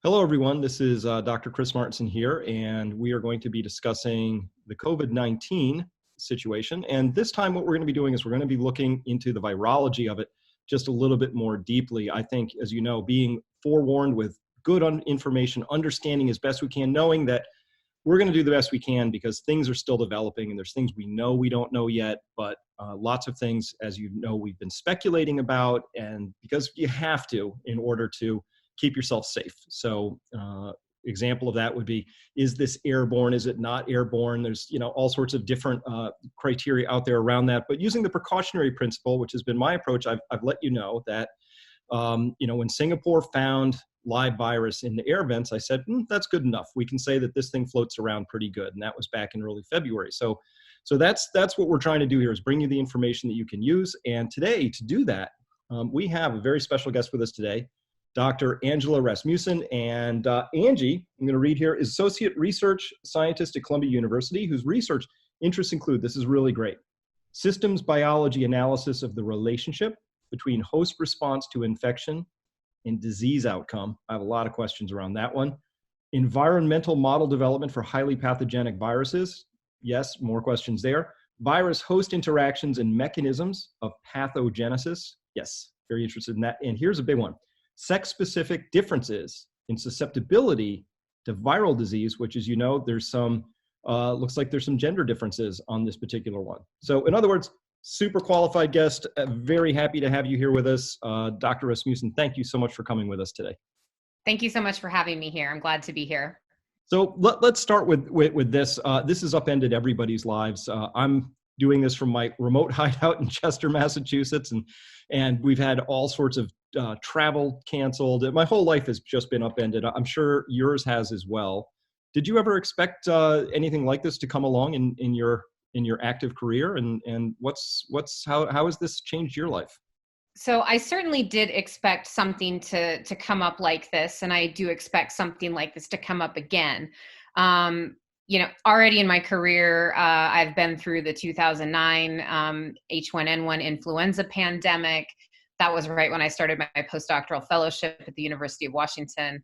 Hello, everyone. This is Dr. Chris Martinson here, and we are going to be discussing the COVID-19 situation. And this time, what we're going to be doing is we're going to be looking into the virology of it just a little bit more deeply. I think, as you know, being forewarned with good information, understanding as best we can, knowing that we're going to do the best we can because things are still developing and there's things we know we don't know yet, but lots of things, as you know, we've been speculating about, and because you have to in order to keep yourself safe. So example of that would be, is this airborne? Is it not airborne? There's, all sorts of different criteria out there around that, but using the precautionary principle, which has been my approach, I've let you know that, when Singapore found live virus in the air vents, I said, that's good enough. We can say that this thing floats around pretty good. And that was back in early February. So that's what we're trying to do here, is bring you the information that you can use. And today, to do that, we have a very special guest with us today, Dr. Angela Rasmussen. And Angie, I'm going to read here, is Associate Research Scientist at Columbia University, whose research interests include, this is really great, systems biology analysis of the relationship between host response to infection and disease outcome. I have a lot of questions around that one. Environmental model development for highly pathogenic viruses. Yes, more questions there. Virus host interactions and mechanisms of pathogenesis. Yes, very interested in that. And here's a big one. Sex-specific differences in susceptibility to viral disease, which, as you know, there's some, looks like there's some gender differences on this particular one. So in other words, super qualified guest. Very happy to have you here with us. Dr. Rasmussen, thank you so much for coming with us today. Thank you so much for having me here. I'm glad to be here. So let's start with this. This has upended everybody's lives. I'm doing this from my remote hideout in Chester, Massachusetts, and we've had all sorts of travel canceled. My whole life has just been upended. I'm sure yours has as well. Did you ever expect anything like this to come along in your active career? And how has this changed your life? So I certainly did expect something to come up like this, and I do expect something like this to come up again. Already in my career, I've been through the 2009 H1N1 influenza pandemic. That was right when I started my postdoctoral fellowship at the University of Washington.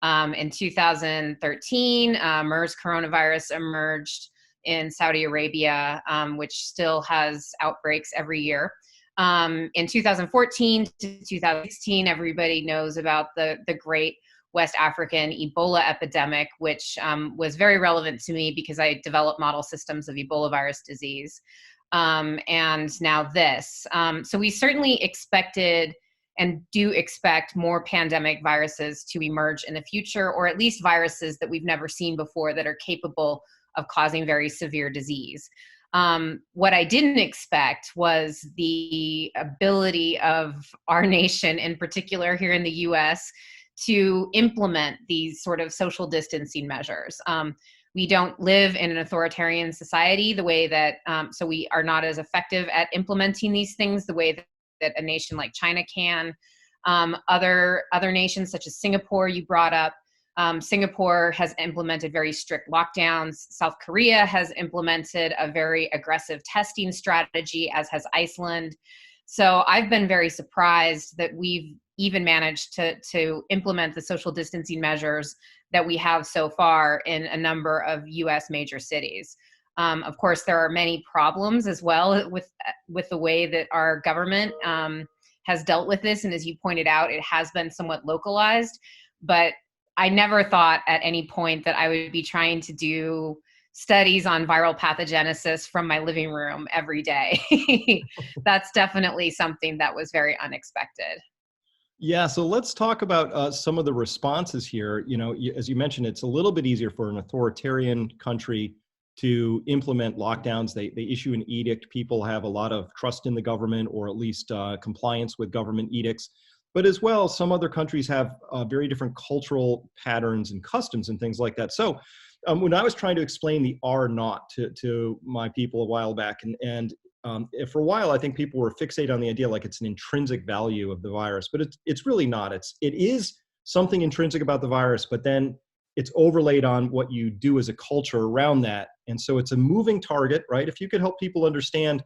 In 2013, MERS coronavirus emerged in Saudi Arabia, which still has outbreaks every year. In 2014 to 2016, everybody knows about the Great West African Ebola epidemic, which was very relevant to me because I developed model systems of Ebola virus disease. And now this. So we certainly expected and do expect more pandemic viruses to emerge in the future, or at least viruses that we've never seen before that are capable of causing very severe disease. What I didn't expect was the ability of our nation, in particular here in the US, to implement these sort of social distancing measures. We don't live in an authoritarian society the way that, so we are not as effective at implementing these things the way that a nation like China can. Other nations such as Singapore, you brought up, Singapore has implemented very strict lockdowns. South Korea has implemented a very aggressive testing strategy, as has Iceland. So I've been very surprised that we've even managed to implement the social distancing measures that we have so far in a number of US major cities. Of course, there are many problems as well with the way that our government has dealt with this. And as you pointed out, it has been somewhat localized, but I never thought at any point that I would be trying to do studies on viral pathogenesis from my living room every day. That's definitely something that was very unexpected. Yeah, so let's talk about some of the responses here. As you mentioned, it's a little bit easier for an authoritarian country to implement lockdowns. They issue an edict. People have a lot of trust in the government, or at least compliance with government edicts. But as well, some other countries have very different cultural patterns and customs and things like that. So when I was trying to explain the R naught to my people a while back, and for a while, I think people were fixated on the idea like it's an intrinsic value of the virus, but it's really not. It is something intrinsic about the virus, but then it's overlaid on what you do as a culture around that. And so it's a moving target, right? If you could help people understand,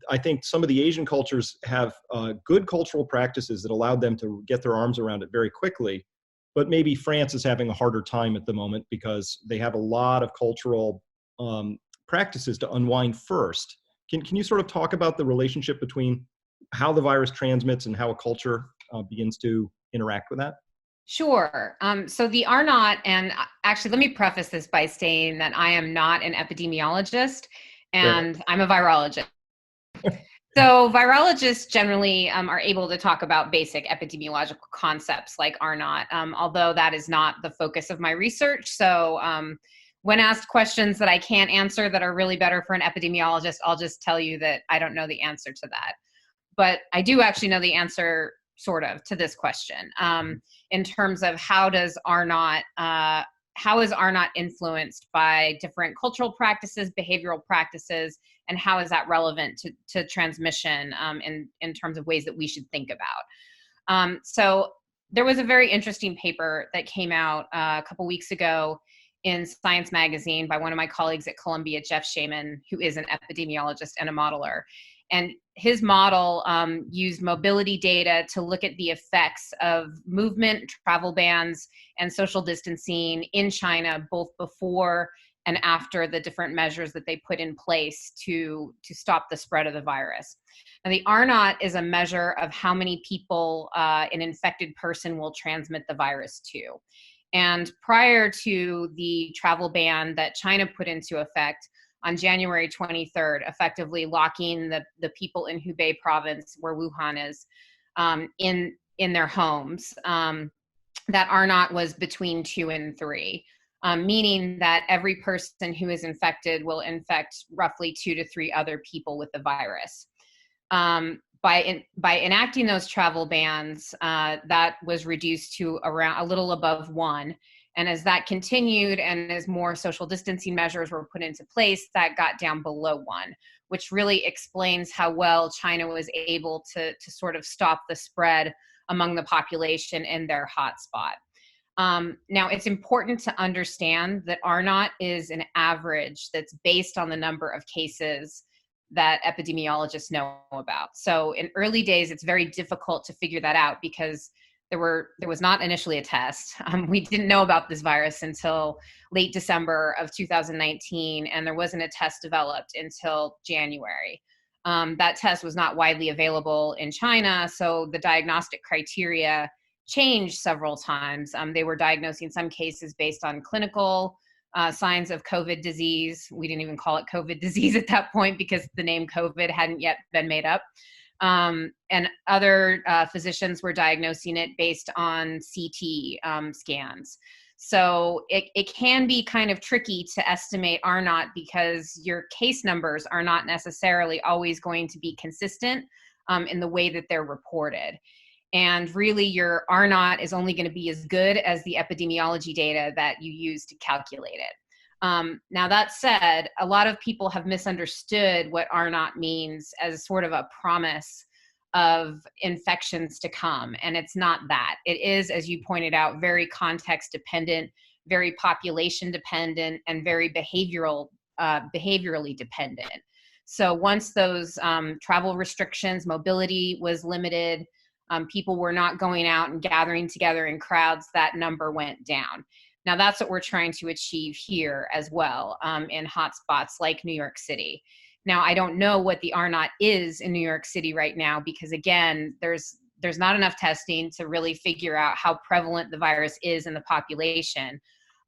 I think some of the Asian cultures have good cultural practices that allowed them to get their arms around it very quickly. but maybe France is having a harder time at the moment because they have a lot of cultural practices to unwind first. Can you sort of talk about the relationship between how the virus transmits and how a culture begins to interact with that? Sure. So the R naught, and actually, let me preface this by saying that I am not an epidemiologist Fair. and I'm a virologist. So virologists generally are able to talk about basic epidemiological concepts like R naught, although that is not the focus of my research. So when asked questions that I can't answer that are really better for an epidemiologist, I'll just tell you that I don't know the answer to that. But I do actually know the answer, sort of, to this question in terms of how is R naught influenced by different cultural practices, behavioral practices, and how is that relevant to transmission in terms of ways that we should think about. So there was a very interesting paper that came out a couple weeks ago in Science magazine by one of my colleagues at Columbia, Jeff Shaman, who is an epidemiologist and a modeler. And his model used mobility data to look at the effects of movement, travel bans, and social distancing in China, both before and after the different measures that they put in place to stop the spread of the virus. Now, the R naught is a measure of how many people an infected person will transmit the virus to. And prior to the travel ban that China put into effect on January 23rd, effectively locking the people in Hubei province, where Wuhan is, in their homes, that R naught was between 2 and 3. Meaning that every person who is infected will infect roughly 2 to 3 other people with the virus. By enacting those travel bans, that was reduced to around a little above 1. And as that continued and as more social distancing measures were put into place, that got down below 1, which really explains how well China was able to sort of stop the spread among the population in their hotspot. Now, it's important to understand that R naught is an average that's based on the number of cases that epidemiologists know about. So in early days, it's very difficult to figure that out because there was not initially a test. We didn't know about this virus until late December of 2019, and there wasn't a test developed until January. That test was not widely available in China, so the diagnostic criteria changed several times. They were diagnosing some cases based on clinical signs of COVID disease. We didn't even call it COVID disease at that point because the name COVID hadn't yet been made up. And other physicians were diagnosing it based on CT scans. So it can be kind of tricky to estimate R naught because your case numbers are not necessarily always going to be consistent in the way that they're reported. And really, your R naught is only going to be as good as the epidemiology data that you use to calculate it. Now, that said, a lot of people have misunderstood what R naught means as sort of a promise of infections to come. And it's not that. It is, as you pointed out, very context dependent, very population dependent, and very behaviorally dependent. So once those travel restrictions, mobility was limited, people were not going out and gathering together in crowds, that number went down. Now, that's what we're trying to achieve here as well in hotspots like New York City. Now, I don't know what the R naught is in New York City right now because, again, there's not enough testing to really figure out how prevalent the virus is in the population.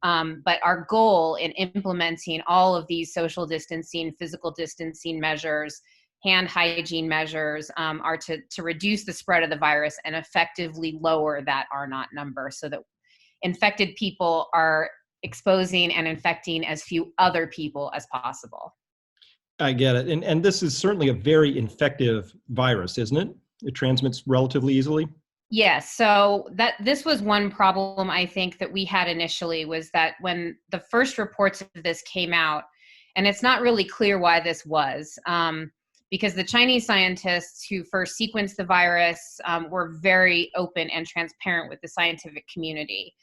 But our goal in implementing all of these social distancing, physical distancing measures, hand hygiene measures are to reduce the spread of the virus and effectively lower that R naught number so that infected people are exposing and infecting as few other people as possible. I get it. And this is certainly a very infective virus, isn't it? It transmits relatively easily. Yes. So this was one problem I think that we had initially was that when the first reports of this came out, and it's not really clear why this was, because the Chinese scientists who first sequenced the virus were very open and transparent with the scientific community.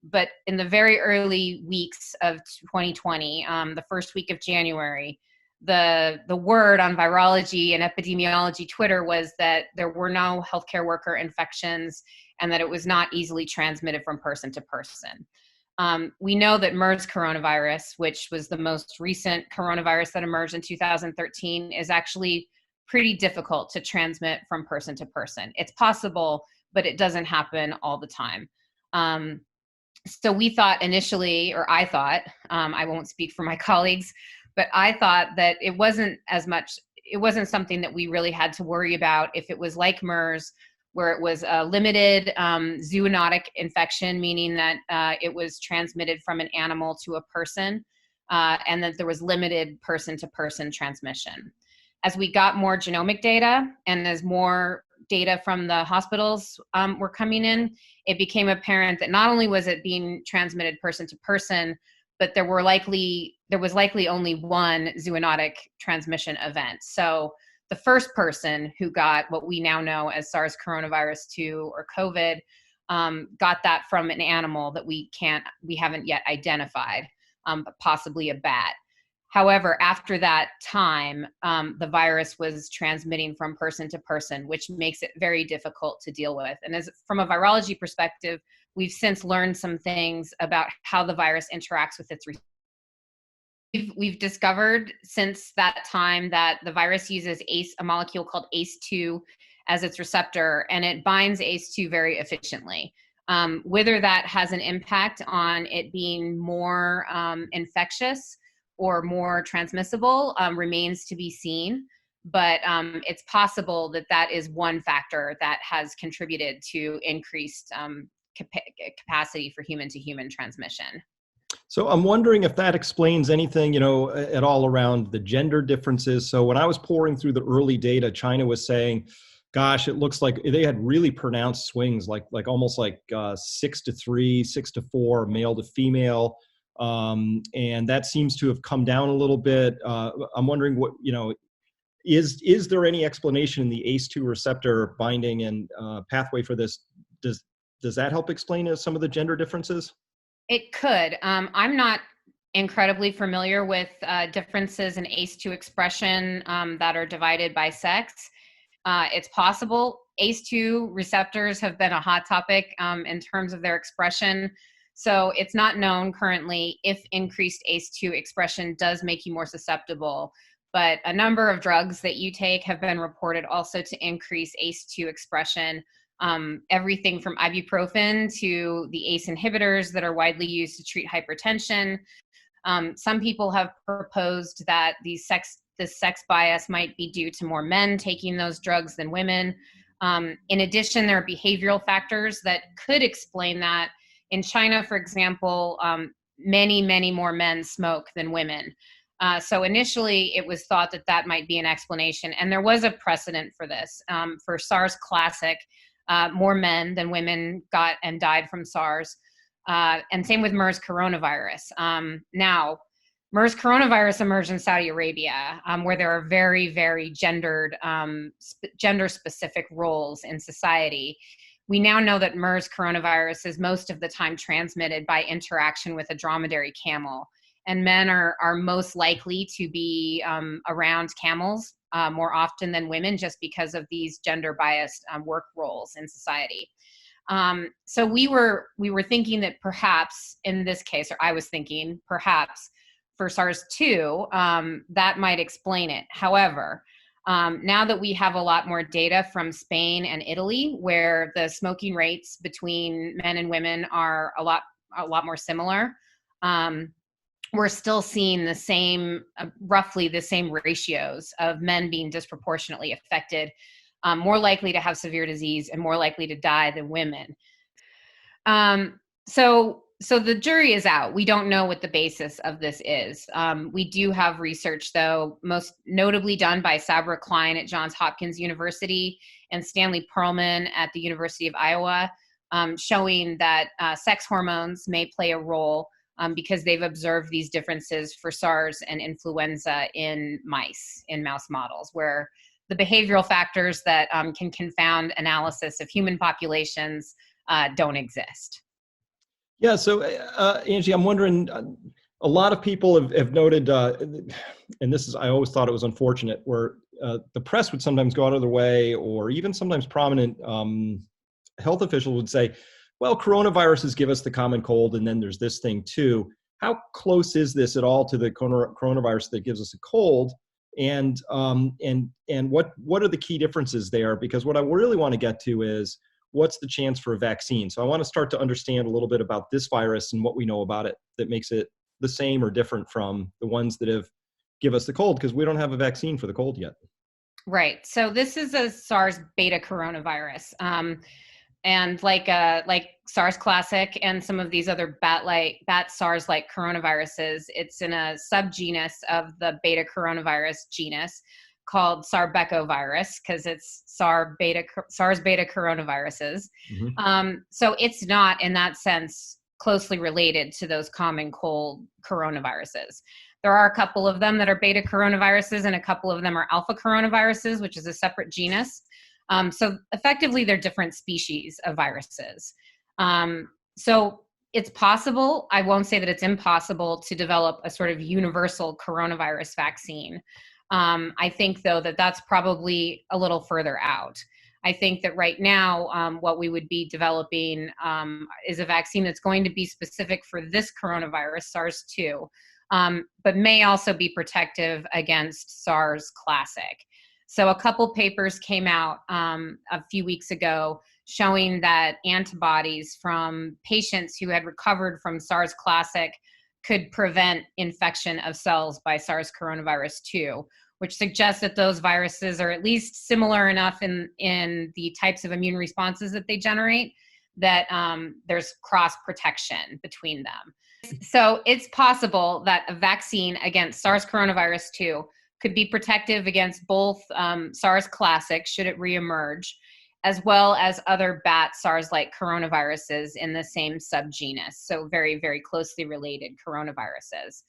But in the very early weeks of 2020, the first week of January, the word on virology and epidemiology Twitter was that there were no healthcare worker infections and that it was not easily transmitted from person to person. We know that MERS coronavirus, which was the most recent coronavirus that emerged in 2013, is actually pretty difficult to transmit from person to person. It's possible, but it doesn't happen all the time. So we thought initially, or I thought, I won't speak for my colleagues, but I thought that it wasn't something that we really had to worry about if it was like MERS, where it was a limited zoonotic infection, meaning that it was transmitted from an animal to a person, and that there was limited person-to-person transmission. As we got more genomic data and as more data from the hospitals were coming in, it became apparent that not only was it being transmitted person to person, but there was likely only one zoonotic transmission event. So the first person who got what we now know as SARS coronavirus 2 or COVID got that from an animal that we haven't yet identified, but possibly a bat. However, after that time, the virus was transmitting from person to person, which makes it very difficult to deal with. And from a virology perspective, we've since learned some things about how the virus interacts with its We've discovered since that time that the virus uses a molecule called ACE2 as its receptor, and it binds ACE2 very efficiently. Whether that has an impact on it being more infectious or more transmissible remains to be seen, but it's possible that that is one factor that has contributed to increased capacity for human-to-human transmission. So I'm wondering if that explains anything, at all around the gender differences. So when I was pouring through the early data, China was saying, gosh, it looks like they had really pronounced swings, like almost like 6-3, 6-4, male to female. And that seems to have come down a little bit. I'm wondering what, is there any explanation in the ACE2 receptor binding and pathway for this? Does that help explain some of the gender differences? It could. I'm not incredibly familiar with differences in ACE2 expression that are divided by sex. It's possible. ACE2 receptors have been a hot topic in terms of their expression. So it's not known currently if increased ACE2 expression does make you more susceptible. But a number of drugs that you take have been reported also to increase ACE2 expression. Everything from ibuprofen to the ACE inhibitors that are widely used to treat hypertension. Some people have proposed that this sex bias might be due to more men taking those drugs than women. In addition, there are behavioral factors that could explain that. In China, for example, many, many more men smoke than women. So initially, it was thought that that might be an explanation, and there was a precedent for this. For SARS Classic, more men than women got and died from SARS, and same with MERS coronavirus. Now, MERS coronavirus emerged in Saudi Arabia, where there are very, very gender-specific roles in society. We now know that MERS coronavirus is most of the time transmitted by interaction with a dromedary camel, and men are most likely to be around camels more often than women, just because of these gender-biased work roles in society. So we were thinking that perhaps in this case, or I was thinking perhaps for SARS-2, that might explain it. However, now that we have a lot more data from Spain and Italy, where the smoking rates between men and women are a lot more similar, we're still seeing the same, roughly the same ratios of men being disproportionately affected, more likely to have severe disease and more likely to die than women. So the jury is out. We don't know what the basis of this is. We do have research, though, most notably done by Sabra Klein at Johns Hopkins University and Stanley Perlman at the University of Iowa, showing that sex hormones may play a role because they've observed these differences for SARS and influenza in mouse models, where the behavioral factors that can confound analysis of human populations don't exist. Yeah, so Angie, I'm wondering, a lot of people have noted, and this is, I always thought it was unfortunate, where the press would sometimes go out of their way, or even sometimes prominent health official would say, well, coronaviruses give us the common cold, and then there's this thing too. How close is this at all to the coronavirus that gives us a cold? And what are the key differences there? Because what I really want to get to is what's the chance for a vaccine. So I want to start to understand a little bit about this virus and what we know about it that makes it the same or different from the ones that have give us the cold, because we don't have a vaccine for the cold yet. Right. So this is a SARS beta coronavirus. And like SARS classic and some of these other bat SARS-like coronaviruses, it's in a subgenus of the beta coronavirus genus called sarbecovirus, because it's SARS beta coronaviruses. So it's not, in that sense, closely related to those common cold coronaviruses. There are a couple of them that are beta coronaviruses, and a couple of them are alpha coronaviruses, which is a separate genus. So effectively, they're different species of viruses. So it's possible, I won't say that it's impossible, to develop a sort of universal coronavirus vaccine. I think, though, that that's probably a little further out. I think that right now, what we would be developing is a vaccine that's going to be specific for this coronavirus, SARS-2, but may also be protective against SARS classic. So a couple papers came out a few weeks ago showing that antibodies from patients who had recovered from SARS classic could prevent infection of cells by SARS coronavirus 2, which suggests that those viruses are at least similar enough in the types of immune responses that they generate that there's cross protection between them. So it's possible that a vaccine against SARS coronavirus 2 could be protective against both SARS classic, should it reemerge, as well as other bat SARS-like coronaviruses in the same subgenus, so very, very closely related coronaviruses.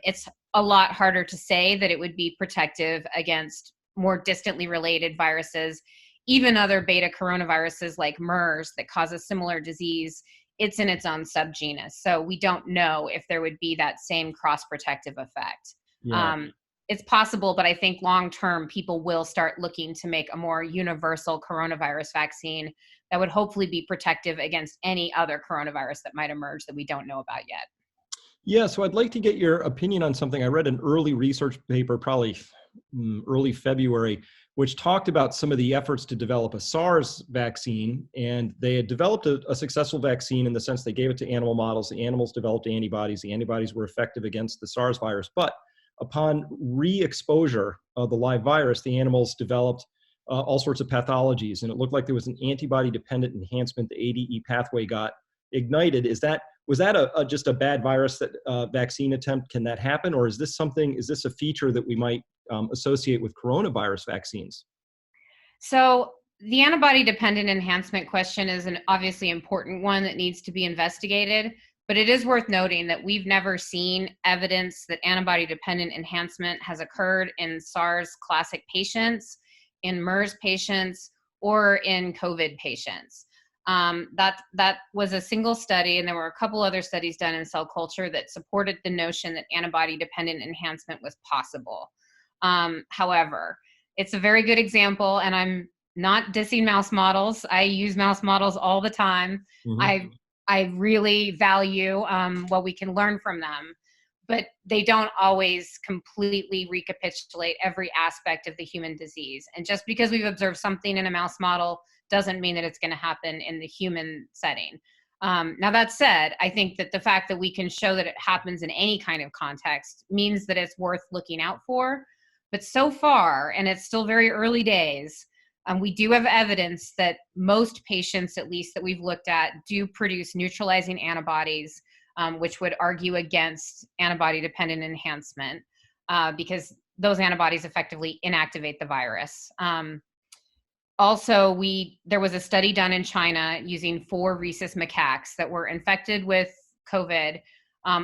It's a lot harder to say that it would be protective against more distantly related viruses, even other beta coronaviruses like MERS that cause a similar disease. It's in its own subgenus, so we don't know if there would be that same cross-protective effect. Yeah. It's possible, but I think long-term people will start looking to make a more universal coronavirus vaccine that would hopefully be protective against any other coronavirus that might emerge that we don't know about yet. Yeah, so I'd like to get your opinion on something. I read an early research paper, probably early February, which talked about some of the efforts to develop a SARS vaccine. And they had developed a successful vaccine in the sense they gave it to animal models. The animals developed antibodies. The antibodies were effective against the SARS virus. But upon re-exposure of the live virus, the animals developed all sorts of pathologies. And it looked like there was an antibody-dependent enhancement. The ADE pathway got ignited. Was that just a bad virus that vaccine attempt? Can that happen? Or is this a feature that we might associate with coronavirus vaccines? So the antibody-dependent enhancement question is an obviously important one that needs to be investigated, but it is worth noting that we've never seen evidence that antibody-dependent enhancement has occurred in SARS classic patients, in MERS patients, or in COVID patients. That was a single study, and there were a couple other studies done in cell culture that supported the notion that antibody-dependent enhancement was possible. However, it's a very good example, and I'm not dissing mouse models. I use mouse models all the time. Mm-hmm. I really value what we can learn from them, but they don't always completely recapitulate every aspect of the human disease. And just because we've observed something in a mouse model doesn't mean that it's going to happen in the human setting. Now, that said, I think that the fact that we can show that it happens in any kind of context means that it's worth looking out for. But so far, and it's still very early days, we do have evidence that most patients, at least that we've looked at, do produce neutralizing antibodies, which would argue against antibody-dependent enhancement because those antibodies effectively inactivate the virus. Also, there was a study done in China using 4 rhesus macaques that were infected with COVID,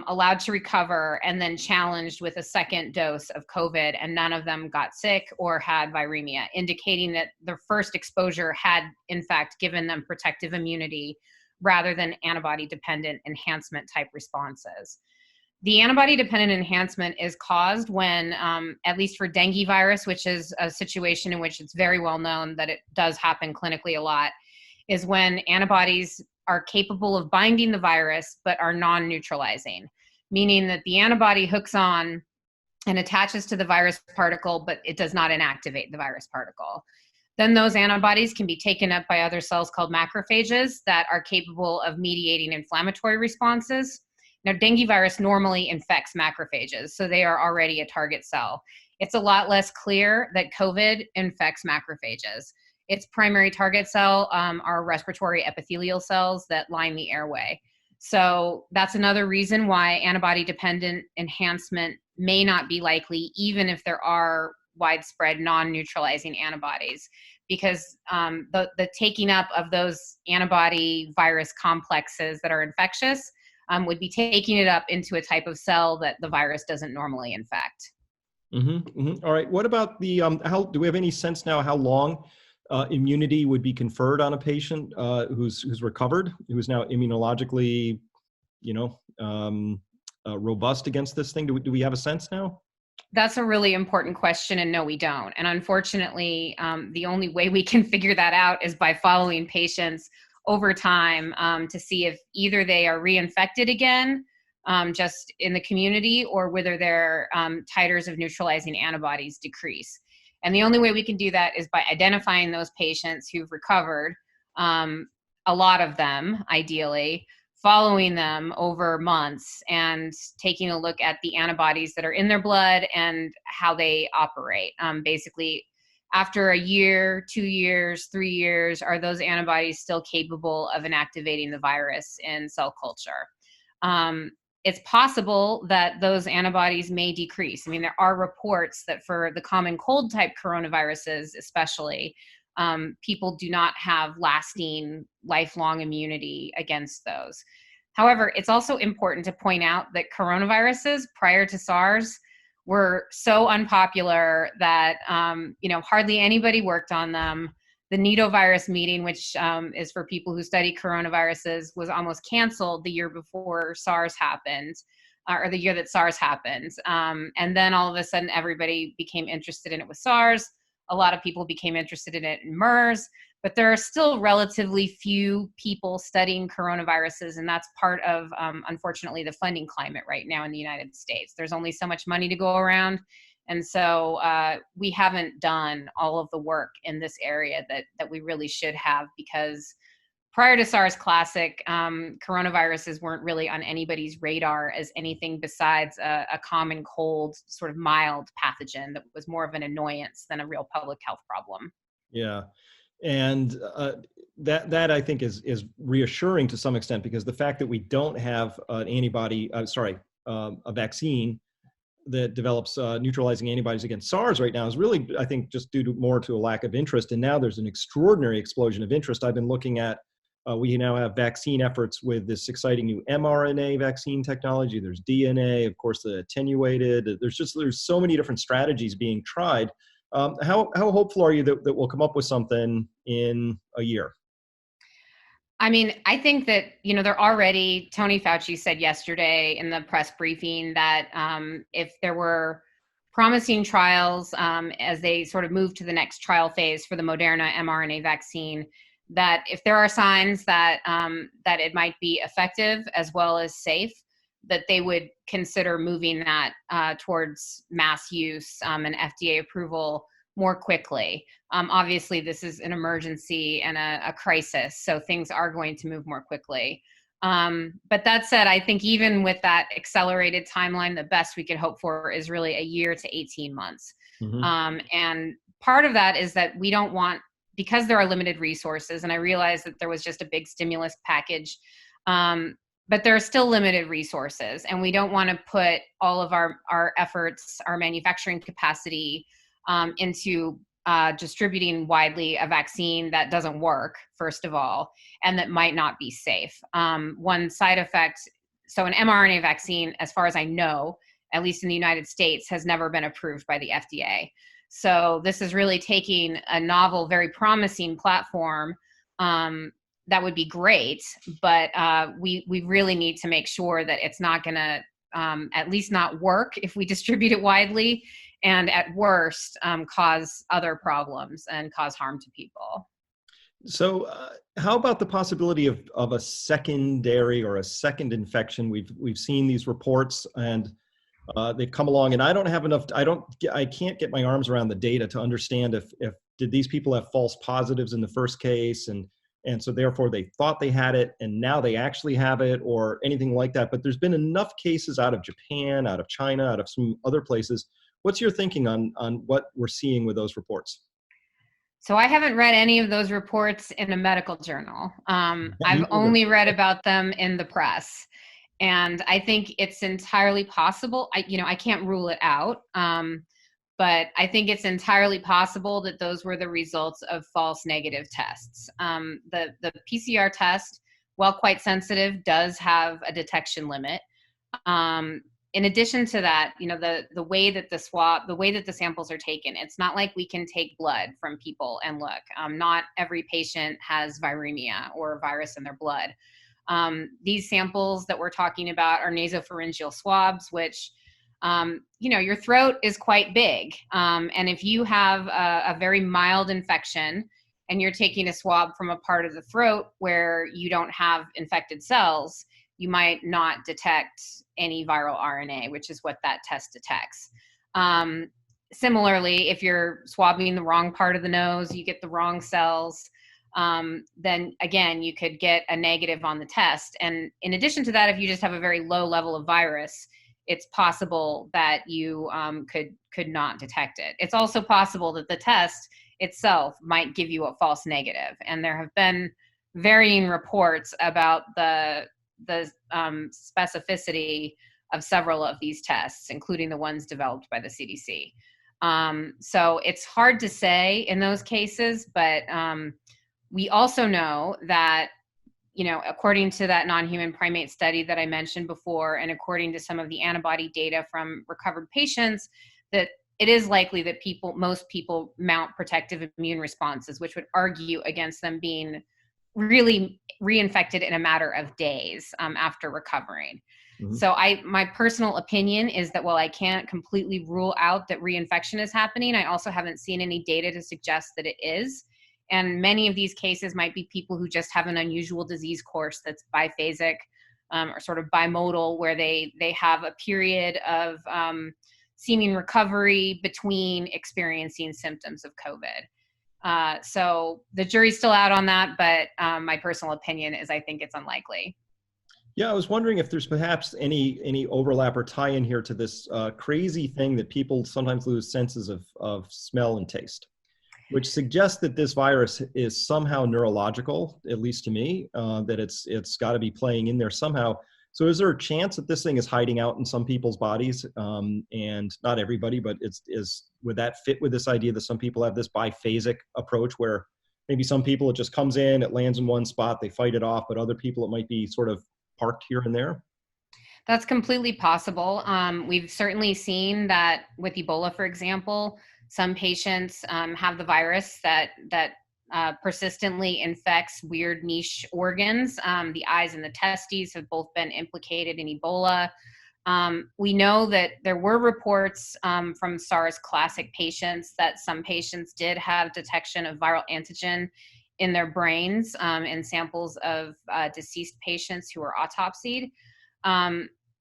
allowed to recover, and then challenged with a second dose of COVID, and none of them got sick or had viremia, indicating that their first exposure had, in fact, given them protective immunity rather than antibody-dependent enhancement type responses. The antibody-dependent enhancement is caused when, at least for dengue virus, which is a situation in which it's very well known that it does happen clinically a lot, is when antibodies are capable of binding the virus but are non-neutralizing, meaning that the antibody hooks on and attaches to the virus particle, but it does not inactivate the virus particle. Then those antibodies can be taken up by other cells called macrophages that are capable of mediating inflammatory responses. Now, dengue virus normally infects macrophages, so they are already a target cell. It's a lot less clear that COVID infects macrophages. Its primary target cell are respiratory epithelial cells that line the airway. So that's another reason why antibody-dependent enhancement may not be likely, even if there are widespread non-neutralizing antibodies, because the taking up of those antibody virus complexes that are infectious would be taking it up into a type of cell that the virus doesn't normally infect. All right. What about the, how, do we have any sense now how long immunity would be conferred on a patient who's recovered, who's now immunologically, robust against this thing? Do we have a sense now? That's a really important question, and no, we don't. And unfortunately, the only way we can figure that out is by following patients over time to see if either they are reinfected again, just in the community, or whether their titers of neutralizing antibodies decrease. And the only way we can do that is by identifying those patients who've recovered, a lot of them, ideally, following them over months and taking a look at the antibodies that are in their blood and how they operate. Basically, after a year, 2 years, 3 years, are those antibodies still capable of inactivating the virus in cell culture? It's possible that those antibodies may decrease. I mean, there are reports that for the common cold type coronaviruses, especially, people do not have lasting, lifelong immunity against those. However, it's also important to point out that coronaviruses prior to SARS were so unpopular that hardly anybody worked on them. The nidovirus meeting, which is for people who study coronaviruses, was almost canceled the year before SARS happened, or the year that SARS happened. And then all of a sudden, everybody became interested in it with SARS. A lot of people became interested in it in MERS, but there are still relatively few people studying coronaviruses, and that's part of, unfortunately, the funding climate right now in the United States. There's only so much money to go around, and so we haven't done all of the work in this area that we really should have, because prior to SARS Classic, coronaviruses weren't really on anybody's radar as anything besides a common cold, sort of mild pathogen that was more of an annoyance than a real public health problem. Yeah. And that I think is reassuring to some extent, because the fact that we don't have an antibody, a vaccine that develops neutralizing antibodies against SARS right now is really, I think, just due to more to a lack of interest. And now there's an extraordinary explosion of interest. I've been looking at, we now have vaccine efforts with this exciting new mRNA vaccine technology. There's DNA, of course, the attenuated. There's so many different strategies being tried. How hopeful are you that we'll come up with something in a year? I mean, I think that, they're already, Tony Fauci said yesterday in the press briefing that if there were promising trials as they sort of move to the next trial phase for the Moderna mRNA vaccine, that if there are signs that that it might be effective as well as safe, that they would consider moving that towards mass use and FDA approval more quickly. Obviously, this is an emergency and a crisis, so things are going to move more quickly. But that said, I think even with that accelerated timeline, the best we could hope for is really a year to 18 months. Mm-hmm. And part of that is that we don't want, because there are limited resources, and I realize that there was just a big stimulus package, but there are still limited resources, and we don't want to put all of our efforts, our manufacturing capacity into distributing widely a vaccine that doesn't work, first of all, and that might not be safe. One side effect, so an mRNA vaccine, as far as I know, at least in the United States, has never been approved by the FDA. So this is really taking a novel, very promising platform that would be great, but we really need to make sure that it's not going to at least not work if we distribute it widely, and at worst cause other problems and cause harm to people. So, how about the possibility of a secondary or a second infection? We've seen these reports, and they've come along, and I don't have enough. I can't get my arms around the data to understand if did these people have false positives in the first case, and so therefore they thought they had it, and now they actually have it, or anything like that. But there's been enough cases out of Japan, out of China, out of some other places. What's your thinking on what we're seeing with those reports? So I haven't read any of those reports in a medical journal. Me I've neither. only read about them in the press. And I think it's entirely possible. I can't rule it out. But I think it's entirely possible that those were the results of false negative tests. The PCR test, while quite sensitive, does have a detection limit. In addition to that, the way that the samples are taken, it's not like we can take blood from people and look. Not every patient has viremia or virus in their blood. These samples that we're talking about are nasopharyngeal swabs, which your throat is quite big. And if you have a very mild infection and you're taking a swab from a part of the throat where you don't have infected cells, you might not detect any viral RNA, which is what that test detects. Similarly, if you're swabbing the wrong part of the nose, you get the wrong cells, then again, you could get a negative on the test. And in addition to that, if you just have a very low level of virus, it's possible that you could not detect it. It's also possible that the test itself might give you a false negative. And there have been varying reports about the specificity of several of these tests, including the ones developed by the CDC. So it's hard to say in those cases, but we also know that, according to that non-human primate study that I mentioned before, and according to some of the antibody data from recovered patients, that it is likely that most people mount protective immune responses, which would argue against them being really reinfected in a matter of days after recovering. Mhm. So my personal opinion is that while I can't completely rule out that reinfection is happening, I also haven't seen any data to suggest that it is. And many of these cases might be people who just have an unusual disease course that's biphasic or sort of bimodal, where they have a period of seeming recovery between experiencing symptoms of COVID. So the jury's still out on that, but my personal opinion is I think it's unlikely. Yeah, I was wondering if there's perhaps any overlap or tie-in here to this crazy thing that people sometimes lose senses of smell and taste, which suggests that this virus is somehow neurological, at least to me, that it's got to be playing in there somehow. So is there a chance that this thing is hiding out in some people's bodies, and not everybody, but would that fit with this idea that some people have this biphasic approach where maybe some people it just comes in, it lands in one spot, they fight it off, but other people it might be sort of parked here and there? That's completely possible. We've certainly seen that with Ebola, for example, some patients have the virus that persistently infects weird niche organs. The eyes and the testes have both been implicated in Ebola. We know that there were reports from SARS classic patients that some patients did have detection of viral antigen in their brains in samples of deceased patients who were autopsied.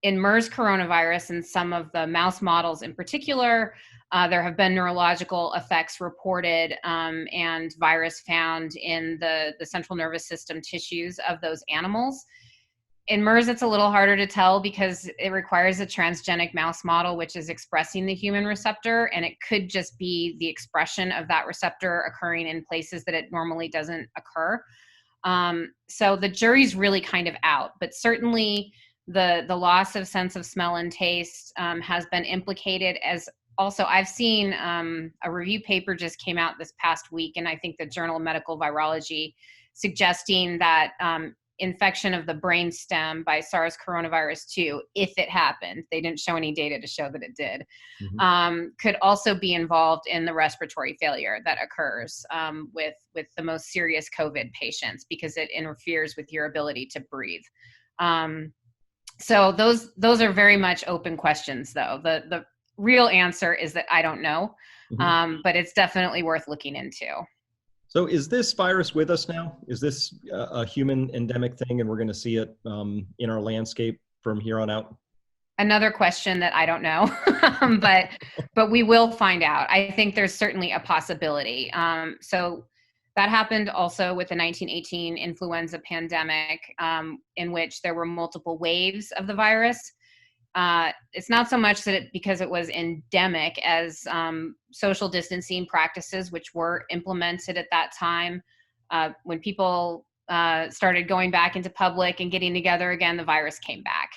In MERS coronavirus and some of the mouse models in particular, there have been neurological effects reported and virus found in the central nervous system tissues of those animals. In MERS, it's a little harder to tell because it requires a transgenic mouse model, which is expressing the human receptor, and it could just be the expression of that receptor occurring in places that it normally doesn't occur. So the jury's really kind of out, but certainly the loss of sense of smell and taste has been implicated. As also, I've seen a review paper just came out this past week, and I think the Journal of Medical Virology, suggesting that infection of the brain stem by SARS coronavirus 2, if it happened, they didn't show any data to show that it did, Mhm. could also be involved in the respiratory failure that occurs with the most serious COVID patients, because it interferes with your ability to breathe. So those are very much open questions, though. The real answer is that I don't know, Mhm. but it's definitely worth looking into. So is this virus with us now? Is this a human endemic thing and we're going to see it in our landscape from here on out? Another question that I don't know, but we will find out. I think there's certainly a possibility. So that happened also with the 1918 influenza pandemic, in which there were multiple waves of the virus. It's not so much that because it was endemic as social distancing practices, which were implemented at that time. When people started going back into public and getting together again, the virus came back.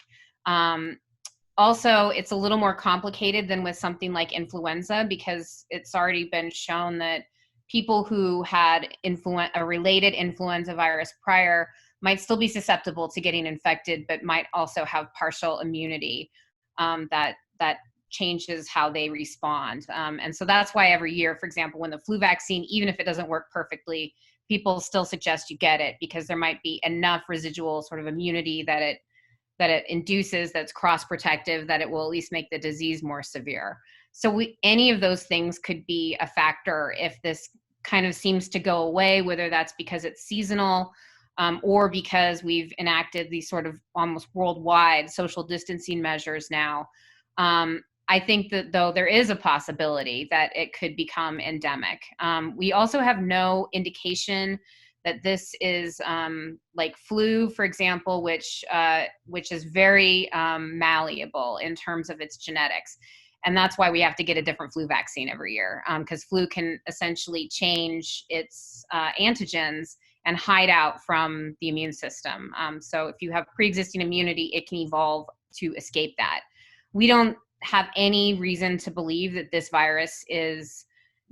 Also, it's a little more complicated than with something like influenza because it's already been shown that people who had a related influenza virus prior might still be susceptible to getting infected, but might also have partial immunity that changes how they respond. And so that's why every year, for example, when the flu vaccine, even if it doesn't work perfectly, people still suggest you get it because there might be enough residual sort of immunity that it induces that's cross-protective, that it will at least make the disease more severe. So any of those things could be a factor if this kind of seems to go away, whether that's because it's seasonal or because we've enacted these sort of almost worldwide social distancing measures now. I think that though there is a possibility that it could become endemic. We also have no indication that this is like flu, for example, which is very malleable in terms of its genetics. And that's why we have to get a different flu vaccine every year, because flu can essentially change its antigens and hide out from the immune system. So if you have pre-existing immunity, it can evolve to escape that. We don't have any reason to believe that this virus is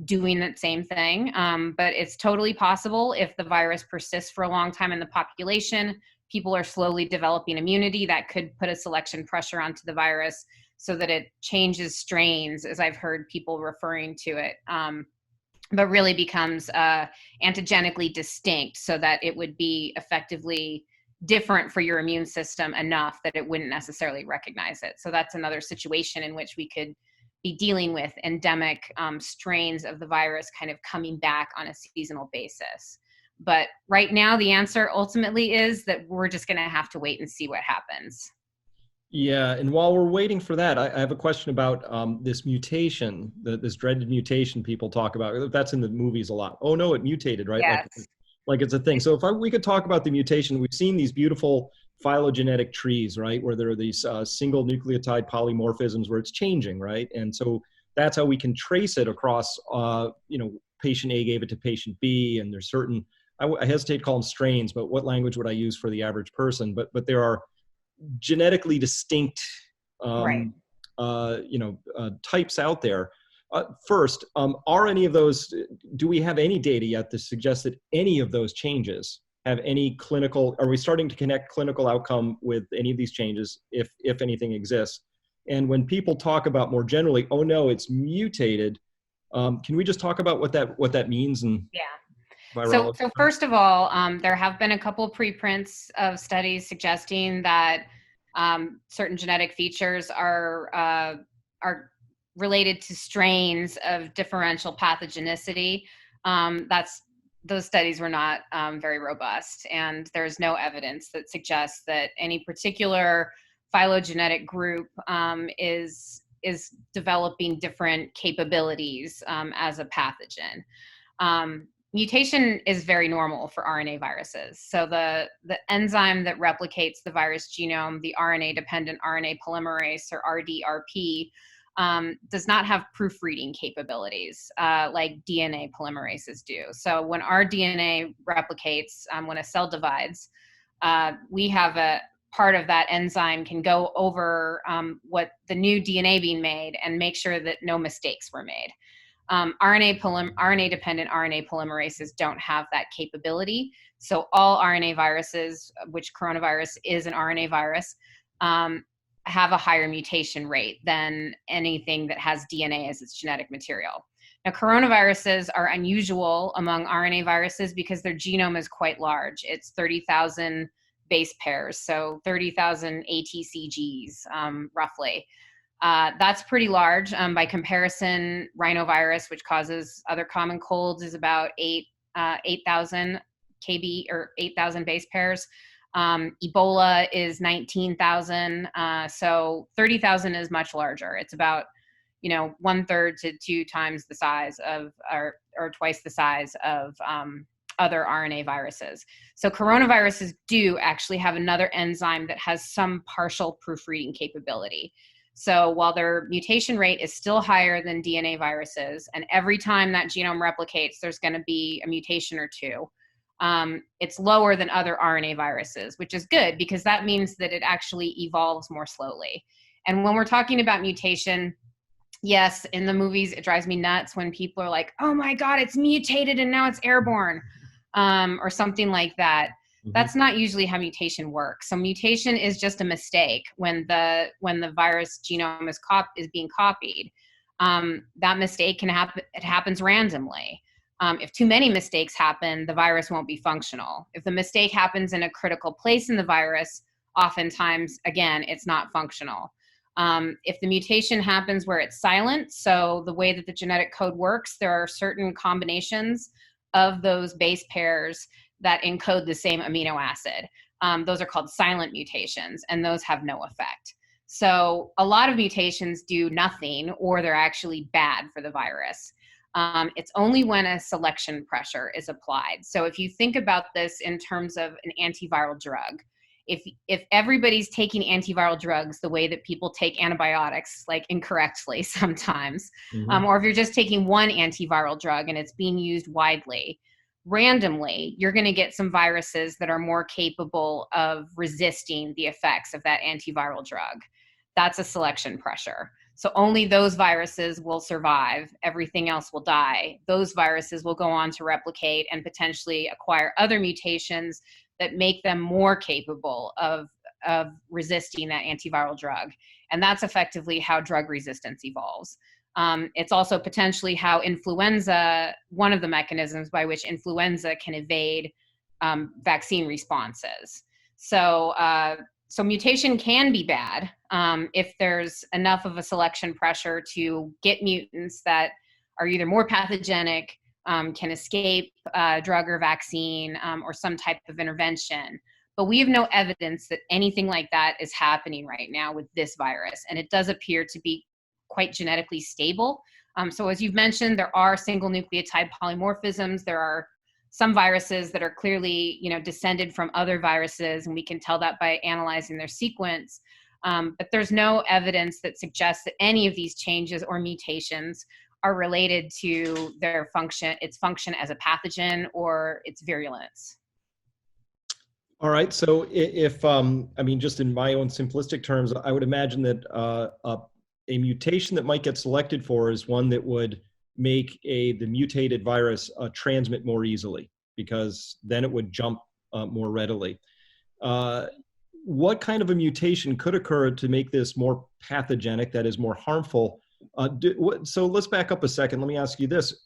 doing that same thing. But it's totally possible if the virus persists for a long time in the population, people are slowly developing immunity, that could put a selection pressure onto the virus so that it changes strains, as I've heard people referring to it, but really becomes antigenically distinct so that it would be effectively different for your immune system enough that it wouldn't necessarily recognize it. So that's another situation in which we could be dealing with endemic strains of the virus kind of coming back on a seasonal basis. But right now, the answer ultimately is that we're just going to have to wait and see what happens. Yeah, and while we're waiting for that, I have a question about this mutation, this dreaded mutation people talk about. That's in the movies a lot. Oh no, it mutated, right? Yes. Like it's a thing. So if we could talk about the mutation, we've seen these beautiful phylogenetic trees, right, where there are these single nucleotide polymorphisms where it's changing, right? And so that's how we can trace it across, patient A gave it to patient B, and there's certain, I hesitate to call them strains, but what language would I use for the average person? But there are genetically distinct, Right. types out there. First, are any of those, do we have any data yet to suggest that any of those changes have any clinical, are we starting to connect clinical outcome with any of these changes, if anything exists? And when people talk about more generally, oh no, it's mutated, can we just talk about what that means in Yeah. So virology? first of all, there have been a couple preprints of studies suggesting that certain genetic features are related to strains of differential pathogenicity. Those studies were not very robust, and there's no evidence that suggests that any particular phylogenetic group is developing different capabilities as a pathogen. Mutation is very normal for RNA viruses. So the enzyme that replicates the virus genome, the RNA-dependent RNA polymerase, or RDRP, does not have proofreading capabilities like DNA polymerases do. So when our DNA replicates, when a cell divides, we have a part of that enzyme can go over what the new DNA being made and make sure that no mistakes were made. RNA-dependent RNA polymerases don't have that capability. So all RNA viruses, which coronavirus is an RNA virus, have a higher mutation rate than anything that has DNA as its genetic material. Now, coronaviruses are unusual among RNA viruses because their genome is quite large. It's 30,000 base pairs, so 30,000 ATCGs, roughly. That's pretty large. By comparison, rhinovirus, which causes other common colds, is about 8 8,000 kb or 8,000 base pairs. Ebola is 19,000. So 30,000 is much larger. It's about, 1/3 to 2 times the size of, or twice the size of other RNA viruses. So coronaviruses do actually have another enzyme that has some partial proofreading capability. So while their mutation rate is still higher than DNA viruses, and every time that genome replicates, there's going to be a mutation or two, it's lower than other RNA viruses, which is good because that means that it actually evolves more slowly. And when we're talking about mutation, yes, in the movies, it drives me nuts when people are like, oh my God, it's mutated and now it's airborne, or something like that. Mm-hmm. That's not usually how mutation works. So mutation is just a mistake when the virus genome is being copied. That mistake can happen. It happens randomly. If too many mistakes happen, the virus won't be functional. If the mistake happens in a critical place in the virus, oftentimes, again, it's not functional. If the mutation happens where it's silent, so the way that the genetic code works, there are certain combinations of those base pairs that encode the same amino acid. Those are called silent mutations, and those have no effect. So a lot of mutations do nothing, or they're actually bad for the virus. It's only when a selection pressure is applied. So if you think about this in terms of an antiviral drug, if everybody's taking antiviral drugs the way that people take antibiotics, like incorrectly sometimes, mm-hmm. Or if you're just taking one antiviral drug and it's being used widely, randomly, you're going to get some viruses that are more capable of resisting the effects of that antiviral drug. That's a selection pressure. So only those viruses will survive. Everything else will die. Those viruses will go on to replicate and potentially acquire other mutations that make them more capable of resisting that antiviral drug. And that's effectively how drug resistance evolves. It's also potentially how influenza, one of the mechanisms by which influenza can evade vaccine responses. So mutation can be bad if there's enough of a selection pressure to get mutants that are either more pathogenic, can escape drug or vaccine, or some type of intervention. But we have no evidence that anything like that is happening right now with this virus. And it does appear to be quite genetically stable. So as you've mentioned, there are single nucleotide polymorphisms. There are some viruses that are clearly, descended from other viruses, and we can tell that by analyzing their sequence. But there's no evidence that suggests that any of these changes or mutations are related to its function as a pathogen or its virulence. All right. So if, just in my own simplistic terms, I would imagine that a mutation that might get selected for is one that would make the mutated virus transmit more easily, because then it would jump more readily. What kind of a mutation could occur to make this more pathogenic, that is more harmful? So let's back up a second. Let me ask you this.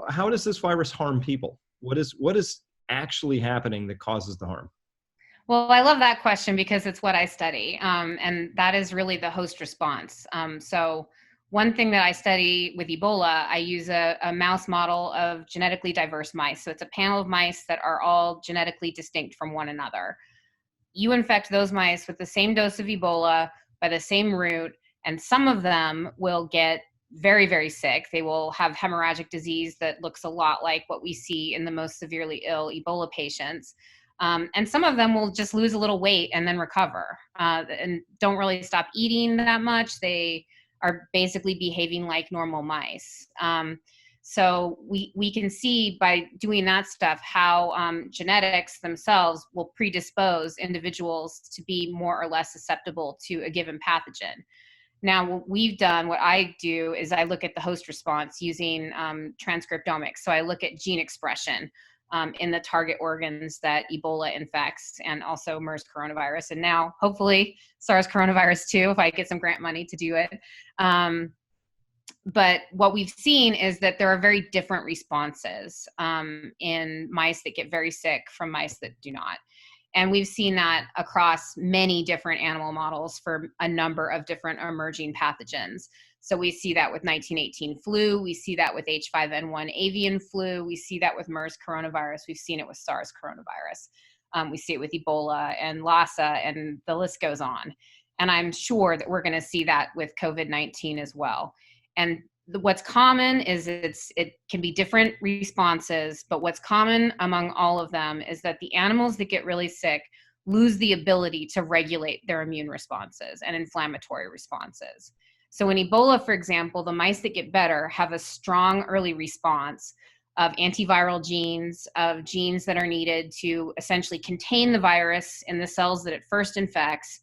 How does this virus harm people? What is actually happening that causes the harm? Well, I love that question because it's what I study. And that is really the host response. So one thing that I study with Ebola, I use a mouse model of genetically diverse mice. So it's a panel of mice that are all genetically distinct from one another. You infect those mice with the same dose of Ebola by the same route, and some of them will get very, very sick. They will have hemorrhagic disease that looks a lot like what we see in the most severely ill Ebola patients. And some of them will just lose a little weight and then recover, and don't really stop eating that much. They are basically behaving like normal mice. So we can see by doing that stuff how genetics themselves will predispose individuals to be more or less susceptible to a given pathogen. Now, what I do is I look at the host response using transcriptomics. So I look at gene expression in the target organs that Ebola infects, and also MERS coronavirus, and now hopefully SARS coronavirus too, if I get some grant money to do it. But what we've seen is that there are very different responses in mice that get very sick from mice that do not. And we've seen that across many different animal models for a number of different emerging pathogens. So we see that with 1918 flu, we see that with H5N1 avian flu, we see that with MERS coronavirus, we've seen it with SARS coronavirus. We see it with Ebola and Lassa, and the list goes on. And I'm sure that we're going to see that with COVID-19 as well. And what's common is it can be different responses, but what's common among all of them is that the animals that get really sick lose the ability to regulate their immune responses and inflammatory responses. So in Ebola, for example, the mice that get better have a strong early response of antiviral genes, of genes that are needed to essentially contain the virus in the cells that it first infects,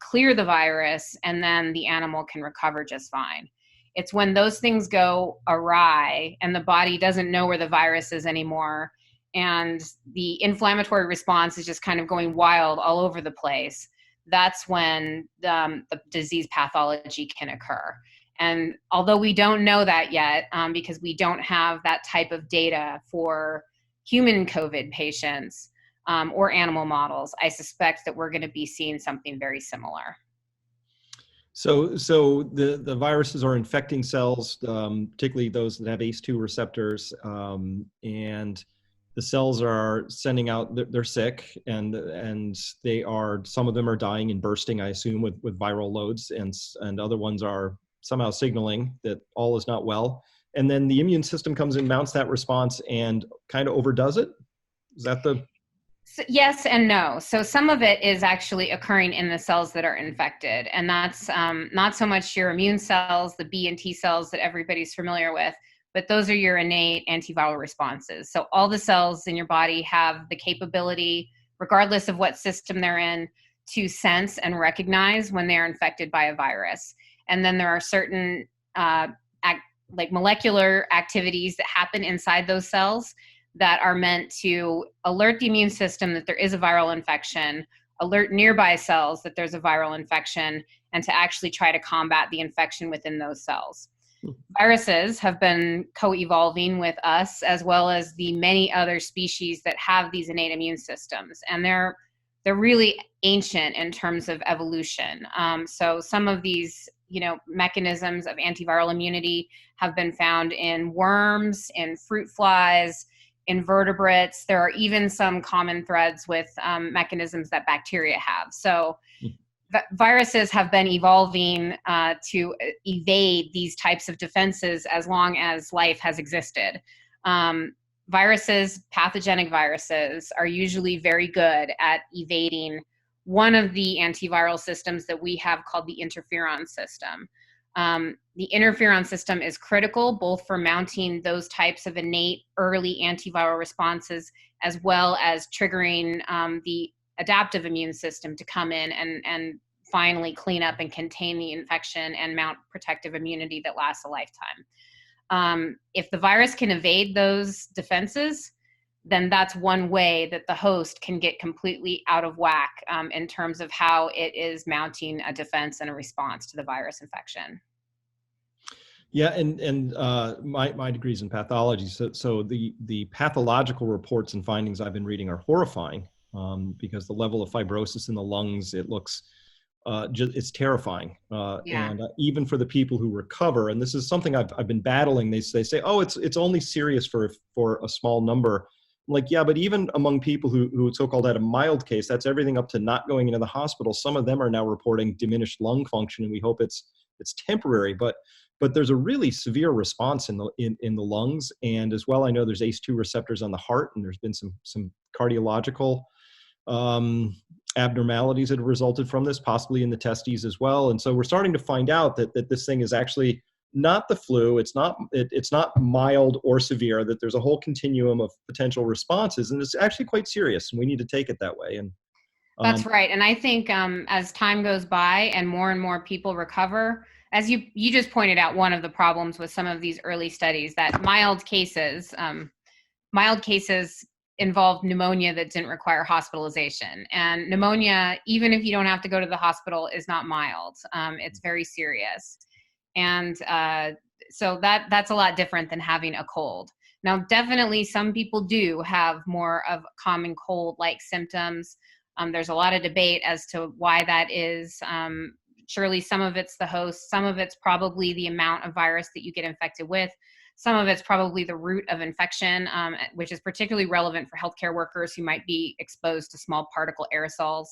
clear the virus, and then the animal can recover just fine. It's when those things go awry and the body doesn't know where the virus is anymore, and the inflammatory response is just kind of going wild all over the place, that's when the disease pathology can occur. And although we don't know that yet, because we don't have that type of data for human COVID patients or animal models, I suspect that we're going to be seeing something very similar. So the viruses are infecting cells, particularly those that have ACE2 receptors, and the cells are sending out, they're sick, and they are, some of them are dying and bursting, I assume, with viral loads, and other ones are somehow signaling that all is not well. And then the immune system comes in, mounts that response, and kind of overdoes it. Is that the... So yes and no. So some of it is actually occurring in the cells that are infected, and that's not so much your immune cells, the B and T cells that everybody's familiar with, but those are your innate antiviral responses. So all the cells in your body have the capability, regardless of what system they're in, to sense and recognize when they're infected by a virus. And then there are certain like molecular activities that happen inside those cells that are meant to alert the immune system that there is a viral infection, alert nearby cells that there's a viral infection, and to actually try to combat the infection within those cells. Viruses have been co-evolving with us, as well as the many other species that have these innate immune systems, and they're really ancient in terms of evolution. So some of these, mechanisms of antiviral immunity have been found in worms, in fruit flies, invertebrates. There are even some common threads with mechanisms that bacteria have. So viruses have been evolving to evade these types of defenses as long as life has existed. Viruses, pathogenic viruses, are usually very good at evading one of the antiviral systems that we have called the interferon system. The interferon system is critical both for mounting those types of innate early antiviral responses, as well as triggering the adaptive immune system to come in and finally clean up and contain the infection and mount protective immunity that lasts a lifetime. If the virus can evade those defenses, then that's one way that the host can get completely out of whack in terms of how it is mounting a defense and a response to the virus infection. Yeah, and my degree's in pathology, so the pathological reports and findings I've been reading are horrifying, because the level of fibrosis in the lungs, it looks it's terrifying. And even for the people who recover, and this is something I've been battling, they say, oh, it's only serious for a small number. I'm like, yeah, but even among people who so-called had a mild case, that's everything up to not going into the hospital. Some of them are now reporting diminished lung function, and we hope it's temporary. But there's a really severe response in the lungs, and as well, I know there's ACE2 receptors on the heart, and there's been some cardiological abnormalities that have resulted from this, possibly in the testes as well. And so we're starting to find out that this thing is actually not the flu. It's not mild or severe, that there's a whole continuum of potential responses, and it's actually quite serious, and we need to take it that way. And that's right. And I think as time goes by and more people recover, as you just pointed out, one of the problems with some of these early studies, that mild cases involved pneumonia that didn't require hospitalization. And pneumonia, even if you don't have to go to the hospital, is not mild. It's very serious. And so that's a lot different than having a cold. Now, definitely some people do have more of common cold-like symptoms. There's a lot of debate as to why that is. Surely some of it's the host, some of it's probably the amount of virus that you get infected with. Some of it's probably the route of infection, which is particularly relevant for healthcare workers who might be exposed to small particle aerosols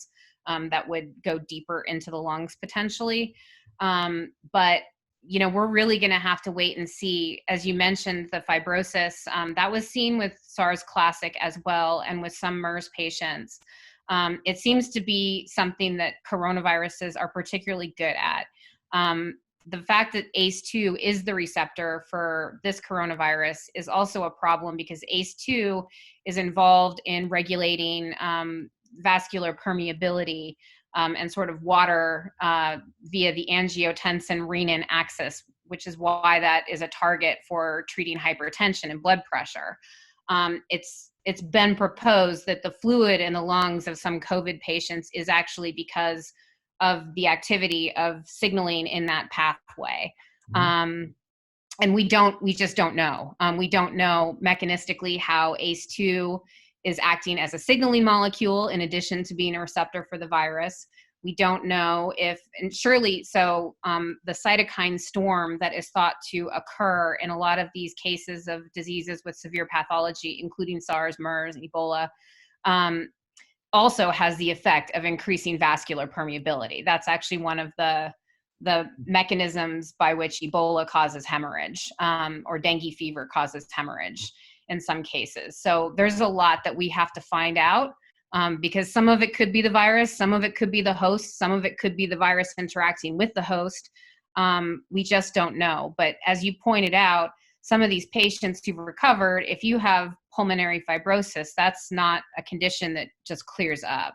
that would go deeper into the lungs potentially. But we're really going to have to wait and see. As you mentioned, the fibrosis, that was seen with SARS Classic as well, and with some MERS patients. It seems to be something that coronaviruses are particularly good at. The fact that ACE2 is the receptor for this coronavirus is also a problem, because ACE2 is involved in regulating vascular permeability and sort of water via the angiotensin-renin axis, which is why that is a target for treating hypertension and blood pressure. It's been proposed that the fluid in the lungs of some COVID patients is actually because of the activity of signaling in that pathway. And we just don't know. We don't know mechanistically how ACE2 is acting as a signaling molecule in addition to being a receptor for the virus. We don't know if, and surely, so the cytokine storm that is thought to occur in a lot of these cases of diseases with severe pathology, including SARS, MERS, Ebola, also has the effect of increasing vascular permeability. That's actually one of the mechanisms by which Ebola causes hemorrhage, or dengue fever causes hemorrhage in some cases. So there's a lot that we have to find out, because some of it could be the virus, some of it could be the host, some of it could be the virus interacting with the host. We just don't know. But as you pointed out, some of these patients who've recovered, if you have pulmonary fibrosis, that's not a condition that just clears up.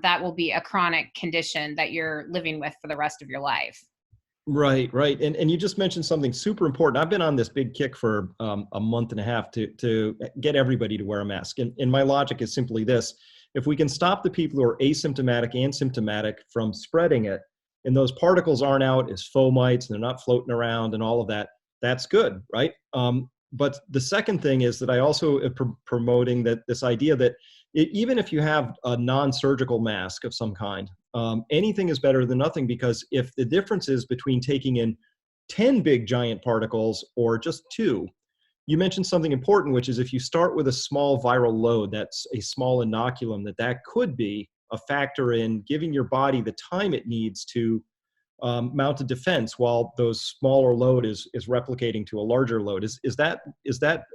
That will be a chronic condition that you're living with for the rest of your life. Right. And you just mentioned something super important. I've been on this big kick for a month and a half to get everybody to wear a mask. And my logic is simply this: if we can stop the people who are asymptomatic and symptomatic from spreading it, and those particles aren't out as fomites and they're not floating around and all of that, that's good, right? But the second thing is that I also am promoting that this idea that even if you have a non-surgical mask of some kind, anything is better than nothing, because if the difference is between taking in 10 big giant particles or just 2, you mentioned something important, which is if you start with a small viral load, that's a small inoculum, that could be a factor in giving your body the time it needs to mount a defense while those smaller load is replicating to a larger load. Is that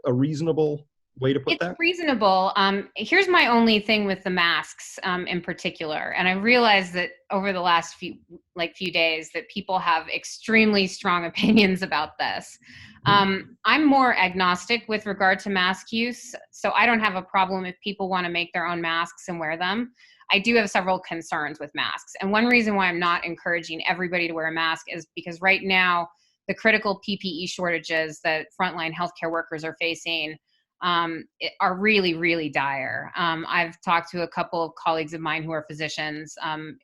a reasonable way to put that? It's reasonable. Here's my only thing with the masks in particular. And I realized that over the last few days that people have extremely strong opinions about this. I'm more agnostic with regard to mask use. So I don't have a problem if people want to make their own masks and wear them. I do have several concerns with masks. And one reason why I'm not encouraging everybody to wear a mask is because right now, the critical PPE shortages that frontline healthcare workers are facing are really, really dire. I've talked to a couple of colleagues of mine who are physicians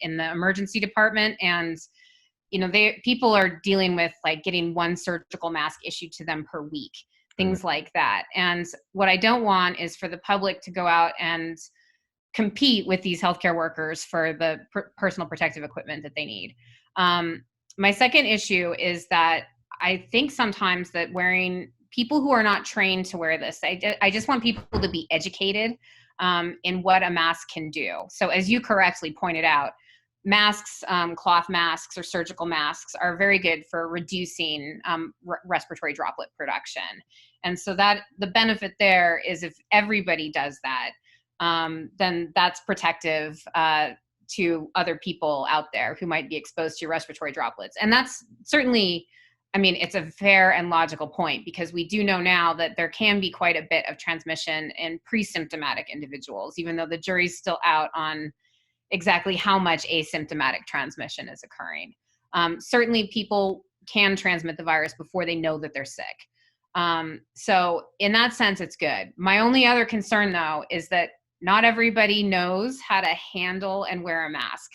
in the emergency department, and people are dealing with like getting one surgical mask issued to them per week, things like that. And what I don't want is for the public to go out and compete with these healthcare workers for the personal protective equipment that they need. My second issue is that I think sometimes that wearing people who are not trained to wear this, I just want people to be educated in what a mask can do. So as you correctly pointed out, masks, cloth masks or surgical masks are very good for reducing respiratory droplet production. And so that the benefit there is if everybody does that, then that's protective to other people out there who might be exposed to respiratory droplets. And that's certainly, it's a fair and logical point, because we do know now that there can be quite a bit of transmission in pre-symptomatic individuals, even though the jury's still out on exactly how much asymptomatic transmission is occurring. Certainly people can transmit the virus before they know that they're sick. So in that sense, it's good. My only other concern, though, is that not everybody knows how to handle and wear a mask.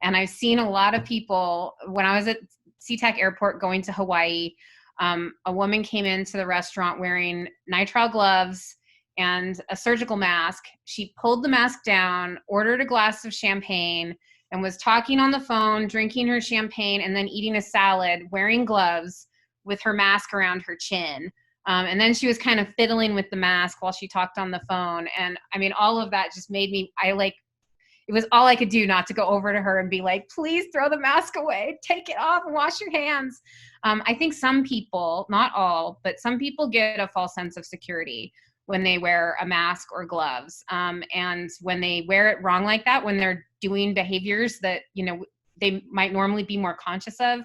And I've seen a lot of people, when I was at SeaTac Airport going to Hawaii, A woman came into the restaurant wearing nitrile gloves and a surgical mask. She pulled the mask down, ordered a glass of champagne, and was talking on the phone, drinking her champagne, and then eating a salad, wearing gloves with her mask around her chin. And then she was kind of fiddling with the mask while she talked on the phone. And I mean, all of that just made me, it was all I could do not to go over to her and be like, please throw the mask away, take it off and wash your hands. I think some people, not all, but some people get a false sense of security when they wear a mask or gloves. And when they wear it wrong like that, when they're doing behaviors that, they might normally be more conscious of,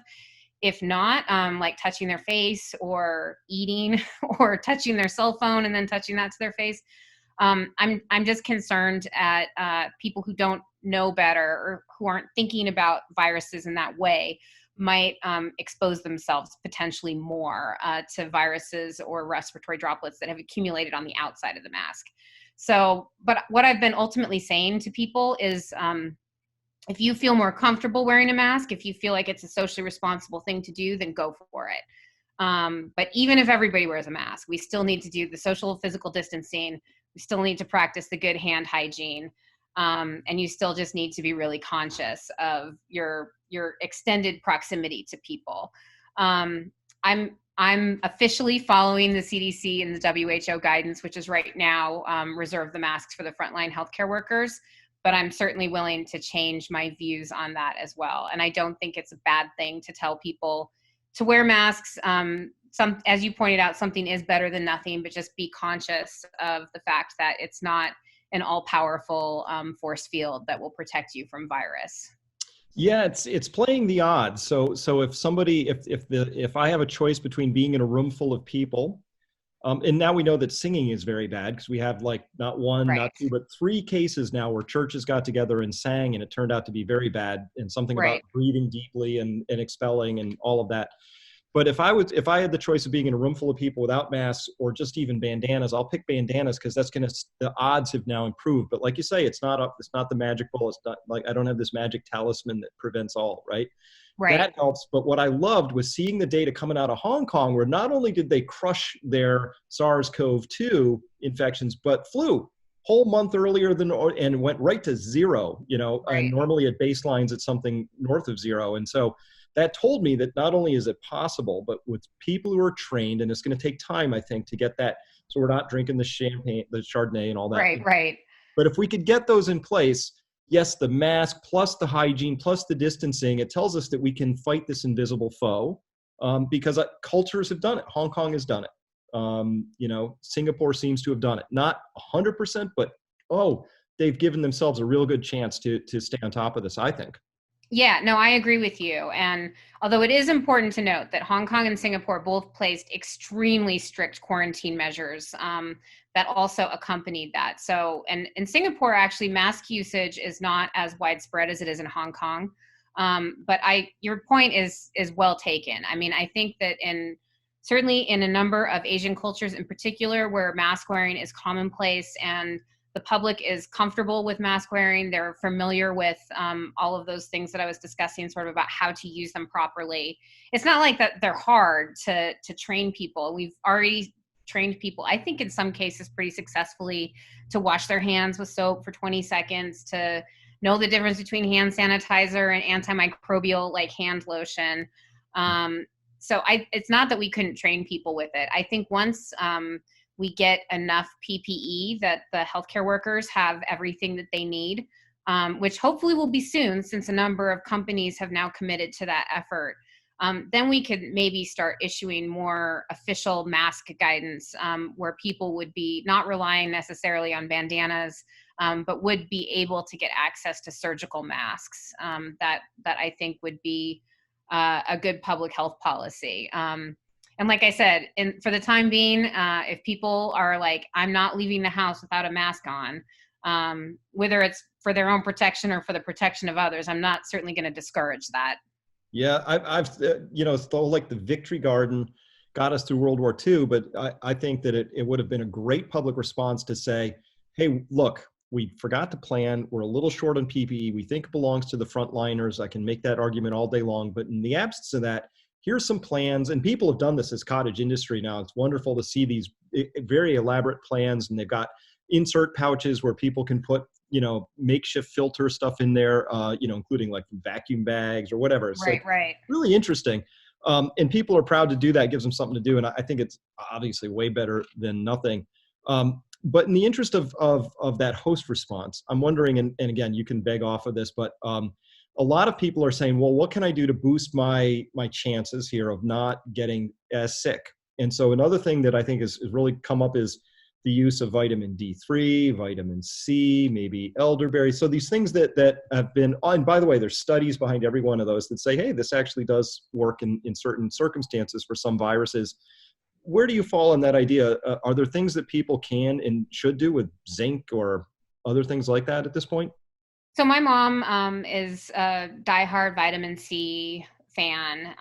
if not, like touching their face or eating or touching their cell phone and then touching that to their face. I'm just concerned at people who don't know better or who aren't thinking about viruses in that way might expose themselves potentially more to viruses or respiratory droplets that have accumulated on the outside of the mask. So, but what I've been ultimately saying to people is, if you feel more comfortable wearing a mask, if you feel like it's a socially responsible thing to do, then go for it. But even if everybody wears a mask, we still need to do the social physical distancing. We still need to practice the good hand hygiene. And you still just need to be really conscious of your extended proximity to people. I'm officially following the CDC and the WHO guidance, which is right now reserve the masks for the frontline healthcare workers. But I'm certainly willing to change my views on that as well. And I don't think it's a bad thing to tell people to wear masks. As you pointed out, something is better than nothing, but just be conscious of the fact that it's not an all-powerful force field that will protect you from virus. Yeah, it's playing the odds. So if I have a choice between being in a room full of people, and now we know that singing is very bad because we have like not one, Right. not two, but 3 cases now where churches got together and sang, and it turned out to be very bad, and something about Right. breathing deeply and expelling and all of that. But if I had the choice of being in a room full of people without masks or just even bandanas, I'll pick bandanas because the odds have now improved. But like you say, it's not the magic bullet. It's not like I don't have this magic talisman that prevents all, right? Right. That helps. But what I loved was seeing the data coming out of Hong Kong, where not only did they crush their SARS-CoV-2 infections, but flu whole month earlier and went right to 0, Right. and normally at baselines it's something north of 0. And so that told me that not only is it possible, but with people who are trained, and it's going to take time, I think, to get that. So we're not drinking the champagne, the Chardonnay and all that. Right. Right. But if we could get those in place, yes, the mask plus the hygiene plus the distancing, it tells us that we can fight this invisible foe, because cultures have done it. Hong Kong has done it. Singapore seems to have done it. Not 100%, but they've given themselves a real good chance to stay on top of this, I think. Yeah, no, I agree with you. And although it is important to note that Hong Kong and Singapore both placed extremely strict quarantine measures that also accompanied that. So, and in Singapore, actually, mask usage is not as widespread as it is in Hong Kong. But your point is well taken. I mean, I think that certainly in a number of Asian cultures in particular, where mask wearing is commonplace and the public is comfortable with mask wearing, they're familiar with all of those things that I was discussing, sort of about how to use them properly. It's not like that they're hard to train people. We've already trained people, I think in some cases pretty successfully, to wash their hands with soap for 20 seconds, to know the difference between hand sanitizer and antimicrobial like hand lotion. So it's not that we couldn't train people with it. I think once we get enough PPE that the healthcare workers have everything that they need, which hopefully will be soon since a number of companies have now committed to that effort. Then we could maybe start issuing more official mask guidance where people would be not relying necessarily on bandanas, but would be able to get access to surgical masks that I think would be a good public health policy. And like I said, for the time being, if people are like, I'm not leaving the house without a mask on, whether it's for their own protection or for the protection of others, I'm not certainly going to discourage that. Yeah, I've still like the Victory Garden got us through World War II, but I think that it would have been a great public response to say, hey, look, we forgot to plan. We're a little short on PPE. We think it belongs to the frontliners. I can make that argument all day long, but in the absence of that, here's some plans. And people have done this as cottage industry now. It's wonderful to see these very elaborate plans, and they've got insert pouches where people can put, makeshift filter stuff in there, including like vacuum bags or whatever. So Right, right. really interesting. And people are proud to do that. It gives them something to do. And I think it's obviously way better than nothing. But in the interest of that host response, I'm wondering, and again, you can beg off of this, but a lot of people are saying, well, what can I do to boost my chances here of not getting as sick? And so another thing that I think is really come up is the use of vitamin D3, vitamin C, maybe elderberry. So these things that have been, and by the way, there's studies behind every one of those that say, hey, this actually does work in certain circumstances for some viruses. Where do you fall on that idea? Are there things that people can and should do with zinc or other things like that at this point? So my mom is a diehard vitamin C fan.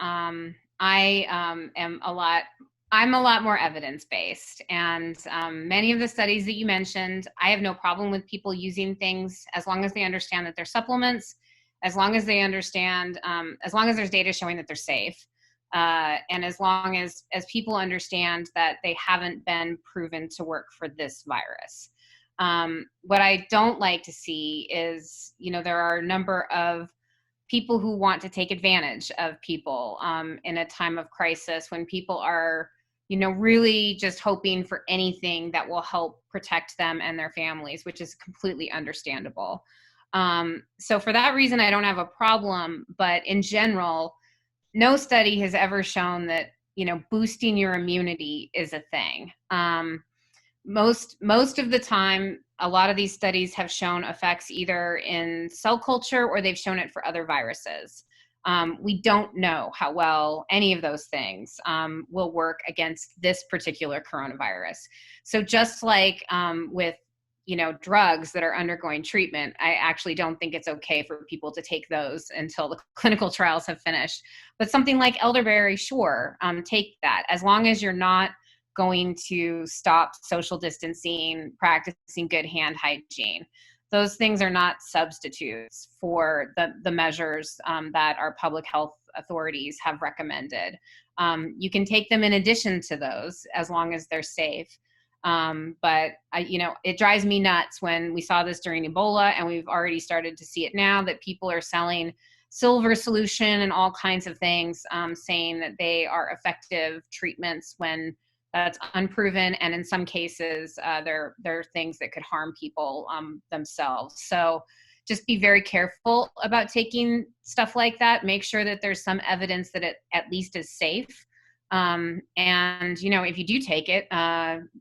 I'm a lot more evidence-based, and many of the studies that you mentioned, I have no problem with people using things as long as they understand that they're supplements, as long as they understand, as long as there's data showing that they're safe, and as long as people understand that they haven't been proven to work for this virus. What I don't like to see is, there are a number of people who want to take advantage of people in a time of crisis when people are, really just hoping for anything that will help protect them and their families, which is completely understandable. So for that reason, I don't have a problem. But in general, no study has ever shown that, boosting your immunity is a thing. Most of the time, a lot of these studies have shown effects either in cell culture or they've shown it for other viruses. We don't know how well any of those things will work against this particular coronavirus. So just like with drugs that are undergoing treatment, I actually don't think it's okay for people to take those until the clinical trials have finished. But something like elderberry, sure, take that, as long as you're not going to stop social distancing, practicing good hand hygiene. Those things are not substitutes for the measures that our public health authorities have recommended. You can take them in addition to those as long as they're safe. But it drives me nuts when we saw this during Ebola, and we've already started to see it now, that people are selling silver solution and all kinds of things, saying that they are effective treatments when that's unproven, and in some cases, they're things that could harm people themselves. So just be very careful about taking stuff like that. Make sure that there's some evidence that it at least is safe. And, if you do take it,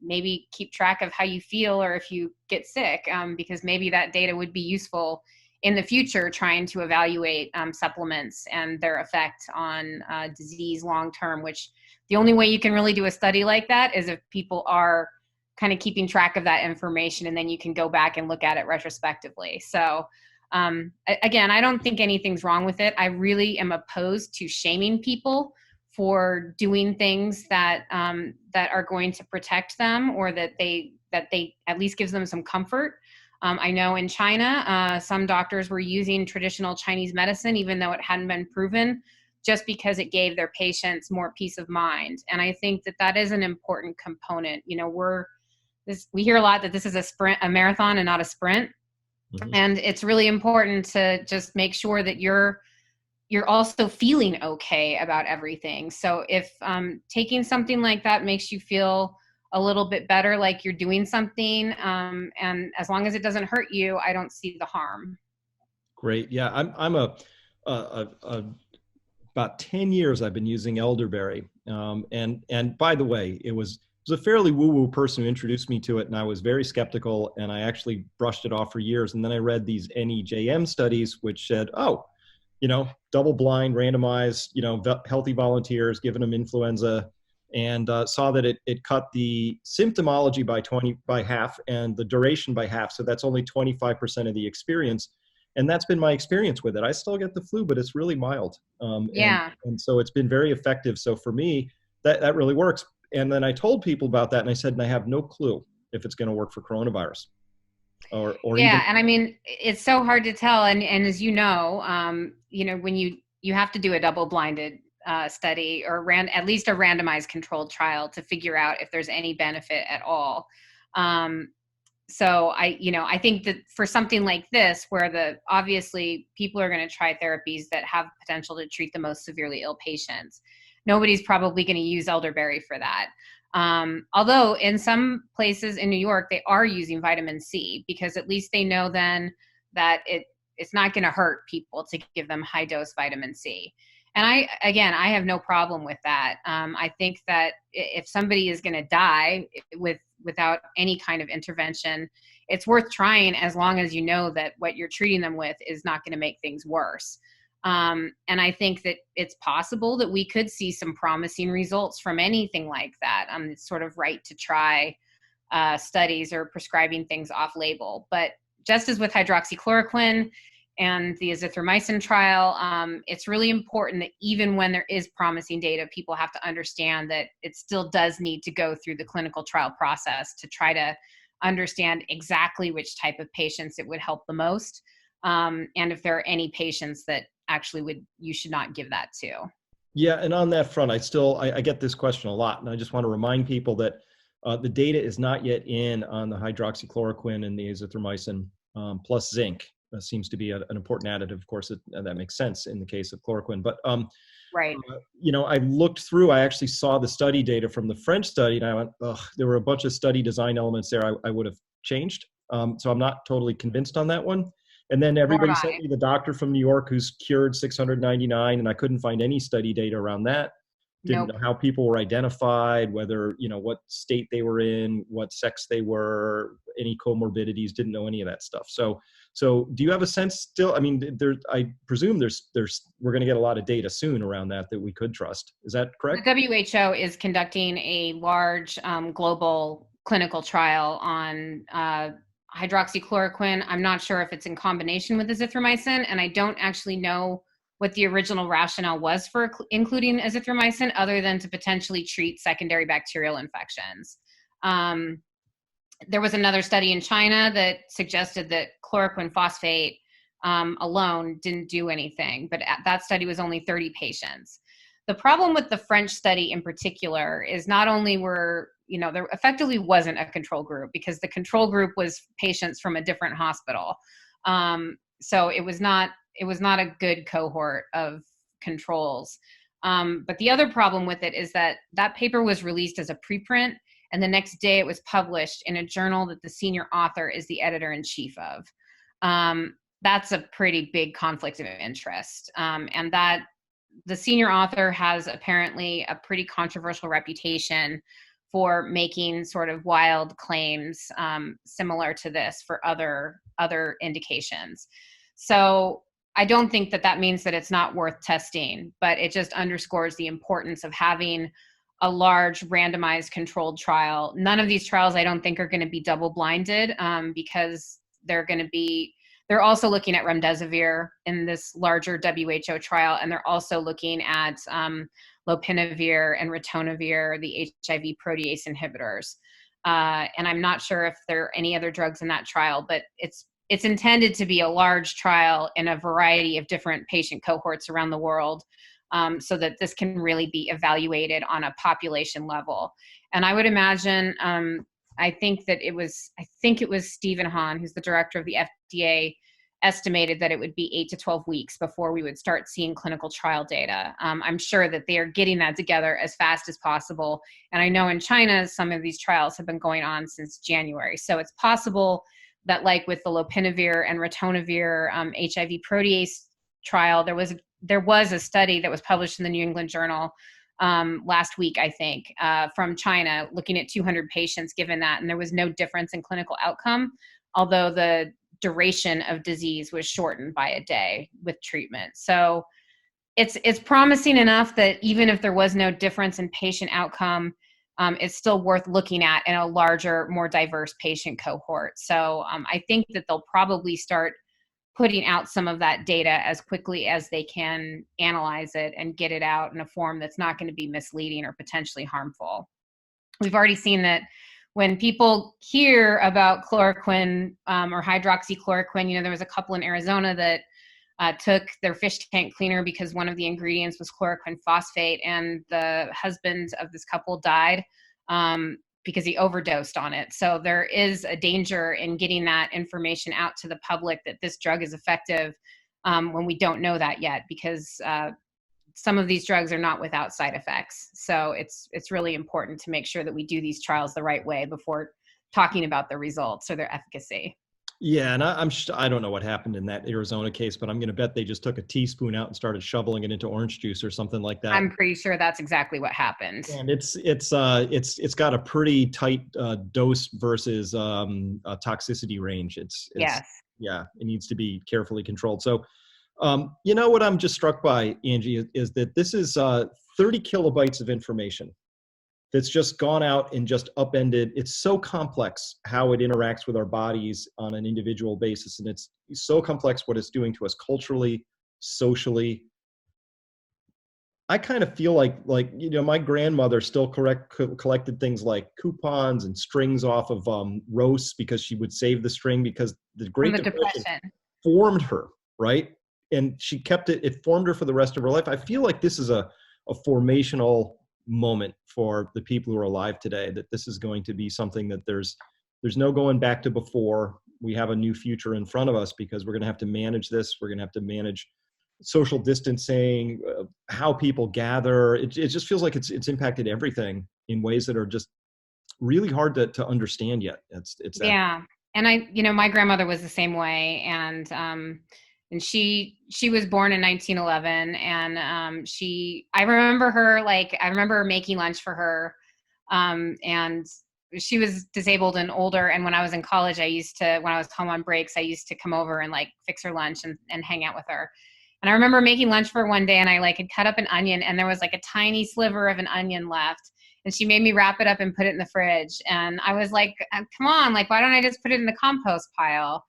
maybe keep track of how you feel or if you get sick, because maybe that data would be useful in the future trying to evaluate supplements and their effect on disease long-term, which the only way you can really do a study like that is if people are kind of keeping track of that information, and then you can go back and look at it retrospectively. So again, I don't think anything's wrong with it. I really am opposed to shaming people for doing things that that are going to protect them, or that they at least gives them some comfort. I know in China, some doctors were using traditional Chinese medicine, even though it hadn't been proven, just because it gave their patients more peace of mind. And I think that is an important component. We hear a lot that this is a marathon and not a sprint. Mm-hmm. And it's really important to just make sure that you're also feeling okay about everything. So if taking something like that makes you feel a little bit better, like you're doing something, and as long as it doesn't hurt you, I don't see the harm. Great. Yeah, I'm about 10 years I've been using elderberry. And by the way, it was a fairly woo-woo person who introduced me to it, and I was very skeptical, and I actually brushed it off for years. And then I read these NEJM studies, which said, double-blind, randomized, healthy volunteers, giving them influenza, and saw that it cut the symptomology by half and the duration by half. So that's only 25% of the experience. And that's been my experience with it. I still get the flu, but it's really mild. And so it's been very effective. So for me, that really works. And then I told people about that, and I said, and I have no clue if it's going to work for coronavirus. Or yeah, and I mean, it's so hard to tell. And as when you have to do a double-blinded study, or at least a randomized controlled trial to figure out if there's any benefit at all. So I think that for something like this, where obviously people are going to try therapies that have potential to treat the most severely ill patients, nobody's probably going to use elderberry for that. Although in some places in New York, they are using vitamin C, because at least they know then that it's not going to hurt people to give them high dose vitamin C. And I have no problem with that. I think that if somebody is going to die without any kind of intervention, it's worth trying, as long as you know that what you're treating them with is not going to make things worse. And I think that it's possible that we could see some promising results from anything like that. It's sort of right to try studies or prescribing things off label. But just as with hydroxychloroquine and the azithromycin trial, it's really important that even when there is promising data, people have to understand that it still does need to go through the clinical trial process to try to understand exactly which type of patients it would help the most, and if there are any patients that actually you should not give that to. Yeah, and on that front, I get this question a lot, and I just want to remind people that the data is not yet in on the hydroxychloroquine and the azithromycin plus zinc. Seems to be an important additive. Of course, that makes sense in the case of chloroquine. But right. I looked through. I actually saw the study data from the French study, and I went, "Ugh, there were a bunch of study design elements there I would have changed." So I'm not totally convinced on that one. And then everybody sent me the doctor from New York who's cured 699, and I couldn't find any study data around that. Didn't know how people were identified, whether, what state they were in, what sex they were, any comorbidities, didn't know any of that stuff. So do you have a sense still? I mean, I presume we're going to get a lot of data soon around that we could trust. Is that correct? The WHO is conducting a large global clinical trial on hydroxychloroquine. I'm not sure if it's in combination with azithromycin, and I don't actually know what the original rationale was for including azithromycin, other than to potentially treat secondary bacterial infections. There was another study in China that suggested that chloroquine phosphate alone didn't do anything, but that study was only 30 patients. The problem with the French study in particular is not only there effectively wasn't a control group, because the control group was patients from a different hospital. So it was not a good cohort of controls. But the other problem with it is that paper was released as a preprint, and the next day it was published in a journal that the senior author is the editor-in-chief of. That's a pretty big conflict of interest. And that the senior author has apparently a pretty controversial reputation for making sort of wild claims similar to this for other indications. So I don't think that means that it's not worth testing, but it just underscores the importance of having a large randomized controlled trial. None of these trials I don't think are going to be double blinded, because they're also looking at remdesivir in this larger WHO trial, and they're also looking at lopinavir and ritonavir, the HIV protease inhibitors. And I'm not sure if there are any other drugs in that trial, but it's intended to be a large trial in a variety of different patient cohorts around the world, so that this can really be evaluated on a population level. And I would imagine, I think it was Stephen Hahn, who's the director of the FDA, estimated that it would be 8 to 12 weeks before we would start seeing clinical trial data. I'm sure that they are getting that together as fast as possible. And I know in China, some of these trials have been going on since January. So it's possible that, like with the lopinavir and ritonavir HIV protease trial, there was a study that was published in the New England Journal last week, I think, from China, looking at 200 patients given that, and there was no difference in clinical outcome, although the duration of disease was shortened by a day with treatment. So it's promising enough that even if there was no difference in patient outcome, it's still worth looking at in a larger, more diverse patient cohort. So I think that they'll probably start putting out some of that data as quickly as they can analyze it and get it out in a form that's not going to be misleading or potentially harmful. We've already seen that when people hear about chloroquine or hydroxychloroquine, there was a couple in Arizona that took their fish tank cleaner because one of the ingredients was chloroquine phosphate, and the husband of this couple died because he overdosed on it. So there is a danger in getting that information out to the public that this drug is effective when we don't know that yet, because some of these drugs are not without side effects. So it's really important to make sure that we do these trials the right way before talking about the results or their efficacy. Yeah, and I don't know what happened in that Arizona case, but I'm going to bet they just took a teaspoon out and started shoveling it into orange juice or something like that. I'm pretty sure that's exactly what happened. And it's got a pretty tight dose versus toxicity range. Yes. Yeah, it needs to be carefully controlled. So, you know what I'm just struck by, Angie, is that this is 30 kilobytes of information that's just gone out and just upended. It's so complex how it interacts with our bodies on an individual basis. And it's so complex what it's doing to us culturally, socially. I kind of feel like, my grandmother still collected things like coupons and strings off of roasts because she would save the string because the Great Depression formed her, right? And she kept it, it formed her for the rest of her life. I feel like this is a formational moment for the people who are alive today, that this is going to be something that there's no going back to before. We have a new future in front of us because we're going to have to manage this. We're going to have to manage social distancing, how people gather. It just feels like it's impacted everything in ways that are just really hard to understand yet. It's yeah. And my grandmother was the same way. And she was born in 1911, and I remember her making lunch for her, and she was disabled and older. And when I was in college, when I was home on breaks, I used to come over and fix her lunch and hang out with her. And I remember making lunch for her one day, and I had cut up an onion, and there was a tiny sliver of an onion left. And she made me wrap it up and put it in the fridge. And I was like, come on, why don't I just put it in the compost pile?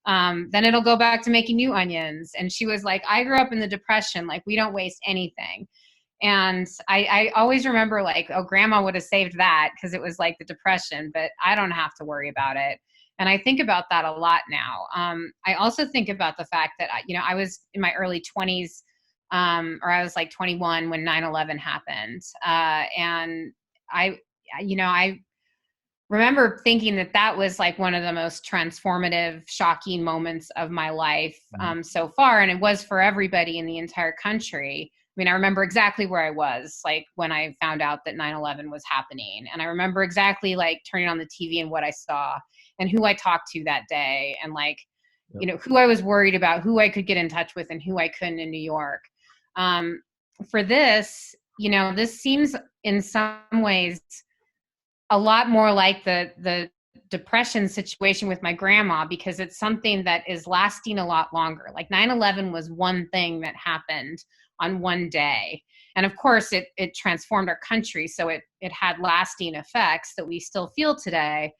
Then it'll go back to making new onions. And she was like, I grew up in the Depression. We don't waste anything. And I always remember oh, grandma would have saved that because it was the Depression, but I don't have to worry about it. And I think about that a lot now. I also think about the fact that, I was in my early 20s, or I was 21 when 9/11 happened. And I remember thinking that was one of the most transformative, shocking moments of my life so far. And it was for everybody in the entire country. I remember exactly where I was, when I found out that 9/11 was happening. And I remember exactly turning on the TV and what I saw and who I talked to that day, and who I was worried about, who I could get in touch with and who I couldn't in New York. For this, this seems in some ways a lot more like the Depression situation with my grandma, because it's something that is lasting a lot longer. 9/11 was one thing that happened on one day. And of course it transformed our country. So it had lasting effects that we still feel today.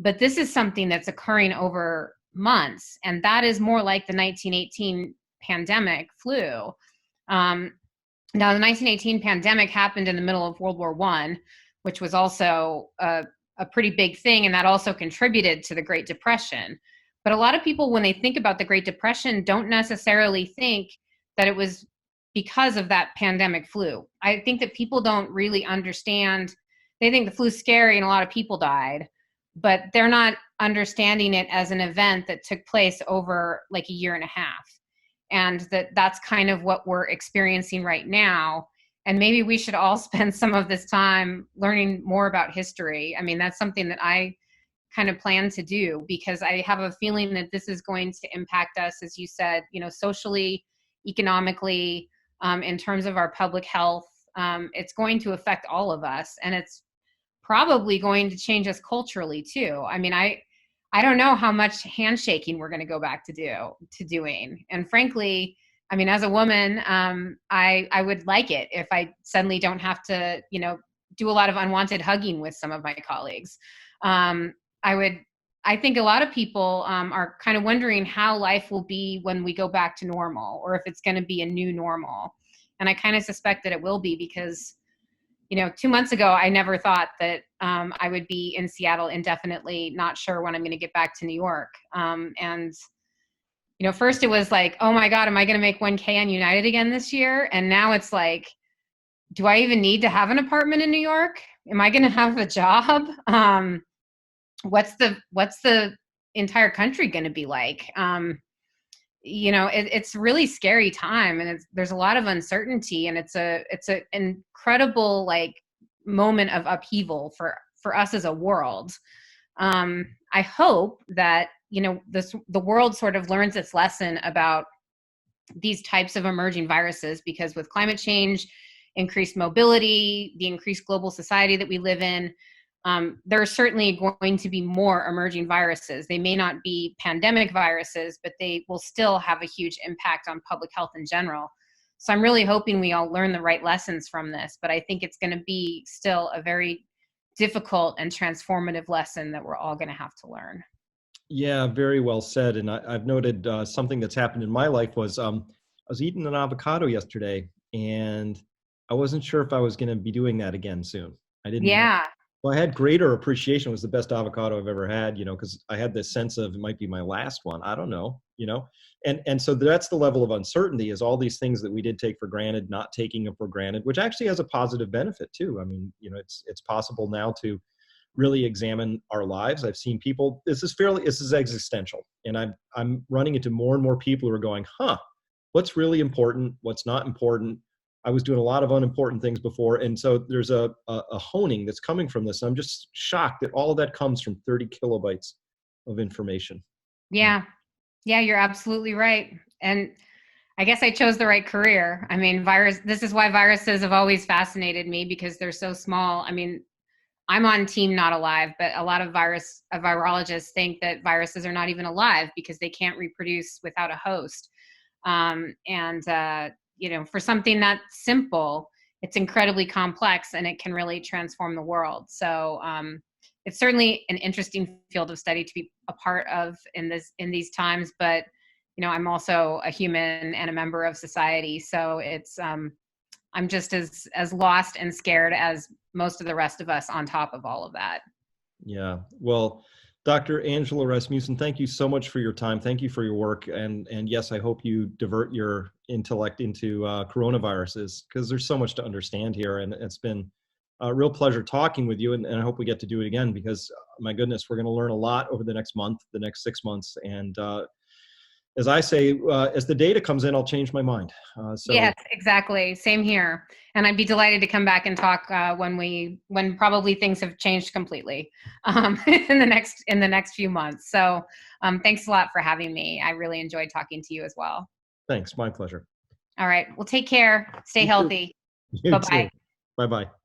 But this is something that's occurring over months. And that is more like the 1918 pandemic flu. Now the 1918 pandemic happened in the middle of World War I, which was also a pretty big thing. And that also contributed to the Great Depression. But a lot of people, when they think about the Great Depression, don't necessarily think that it was because of that pandemic flu. I think that people don't really understand. They think the flu's scary and a lot of people died, but they're not understanding it as an event that took place over a year and a half. And that's kind of what we're experiencing right now. And maybe we should all spend some of this time learning more about history. That's something that I kind of plan to do, because I have a feeling that this is going to impact us, as you said, socially, economically, in terms of our public health. It's going to affect all of us, and it's probably going to change us culturally too. I don't know how much handshaking we're going to go back to doing. And frankly, as a woman, I would like it if I suddenly don't have to, do a lot of unwanted hugging with some of my colleagues. I think a lot of people are kind of wondering how life will be when we go back to normal, or if it's going to be a new normal. And I kind of suspect that it will be, because 2 months ago, I never thought that I would be in Seattle indefinitely, not sure when I'm going to get back to New York. And First it was like, oh my God, am I going to make 1K on United again this year? And now it's like, do I even need to have an apartment in New York? Am I going to have a job? What's the entire country going to be like? It's a really scary time, and there's a lot of uncertainty, and it's a incredible like moment of upheaval for us as a world. I hope that the world sort of learns its lesson about these types of emerging viruses, because with climate change, increased mobility, the increased global society that we live in, there are certainly going to be more emerging viruses. They may not be pandemic viruses, but they will still have a huge impact on public health in general. So I'm really hoping we all learn the right lessons from this, but I think it's going to be still a very difficult and transformative lesson that we're all going to have to learn. Yeah, very well said. And I've noted something that's happened in my life was I was eating an avocado yesterday, and I wasn't sure if I was going to be doing that again soon. I didn't know. Yeah. Well, I had greater appreciation. It was the best avocado I've ever had, because I had this sense of it might be my last one. I don't know. And so that's the level of uncertainty, is all these things that we did take for granted, not taking them for granted, which actually has a positive benefit too. I mean, it's possible now to really examine our lives. I've seen people, this is existential. And I'm running into more and more people who are going, what's really important? What's not important? I was doing a lot of unimportant things before. And so there's a honing that's coming from this. I'm just shocked that all of that comes from 30 kilobytes of information. Yeah. Yeah, you're absolutely right. And I guess I chose the right career. I mean, this is why viruses have always fascinated me, because they're so small. I mean, I'm on team not alive, but a lot of virologists think that viruses are not even alive because they can't reproduce without a host. For something that simple, it's incredibly complex, and it can really transform the world. So it's certainly an interesting field of study to be a part of in these times. But I'm also a human and a member of society, so it's I'm just as lost and scared as most of the rest of us on top of all of that. Yeah. Well, Dr. Angela Rasmussen, thank you so much for your time. Thank you for your work. And yes, I hope you divert your intellect into coronaviruses, because there's so much to understand here. And it's been a real pleasure talking with you. And I hope we get to do it again, because my goodness, we're going to learn a lot over the next month, the next 6 months. And as I say, as the data comes in, I'll change my mind. Yes, exactly. Same here. And I'd be delighted to come back and talk when probably things have changed completely in the next few months. So thanks a lot for having me. I really enjoyed talking to you as well. Thanks. My pleasure. All right. Well, take care. Stay healthy. You Bye-bye. too. Bye-bye.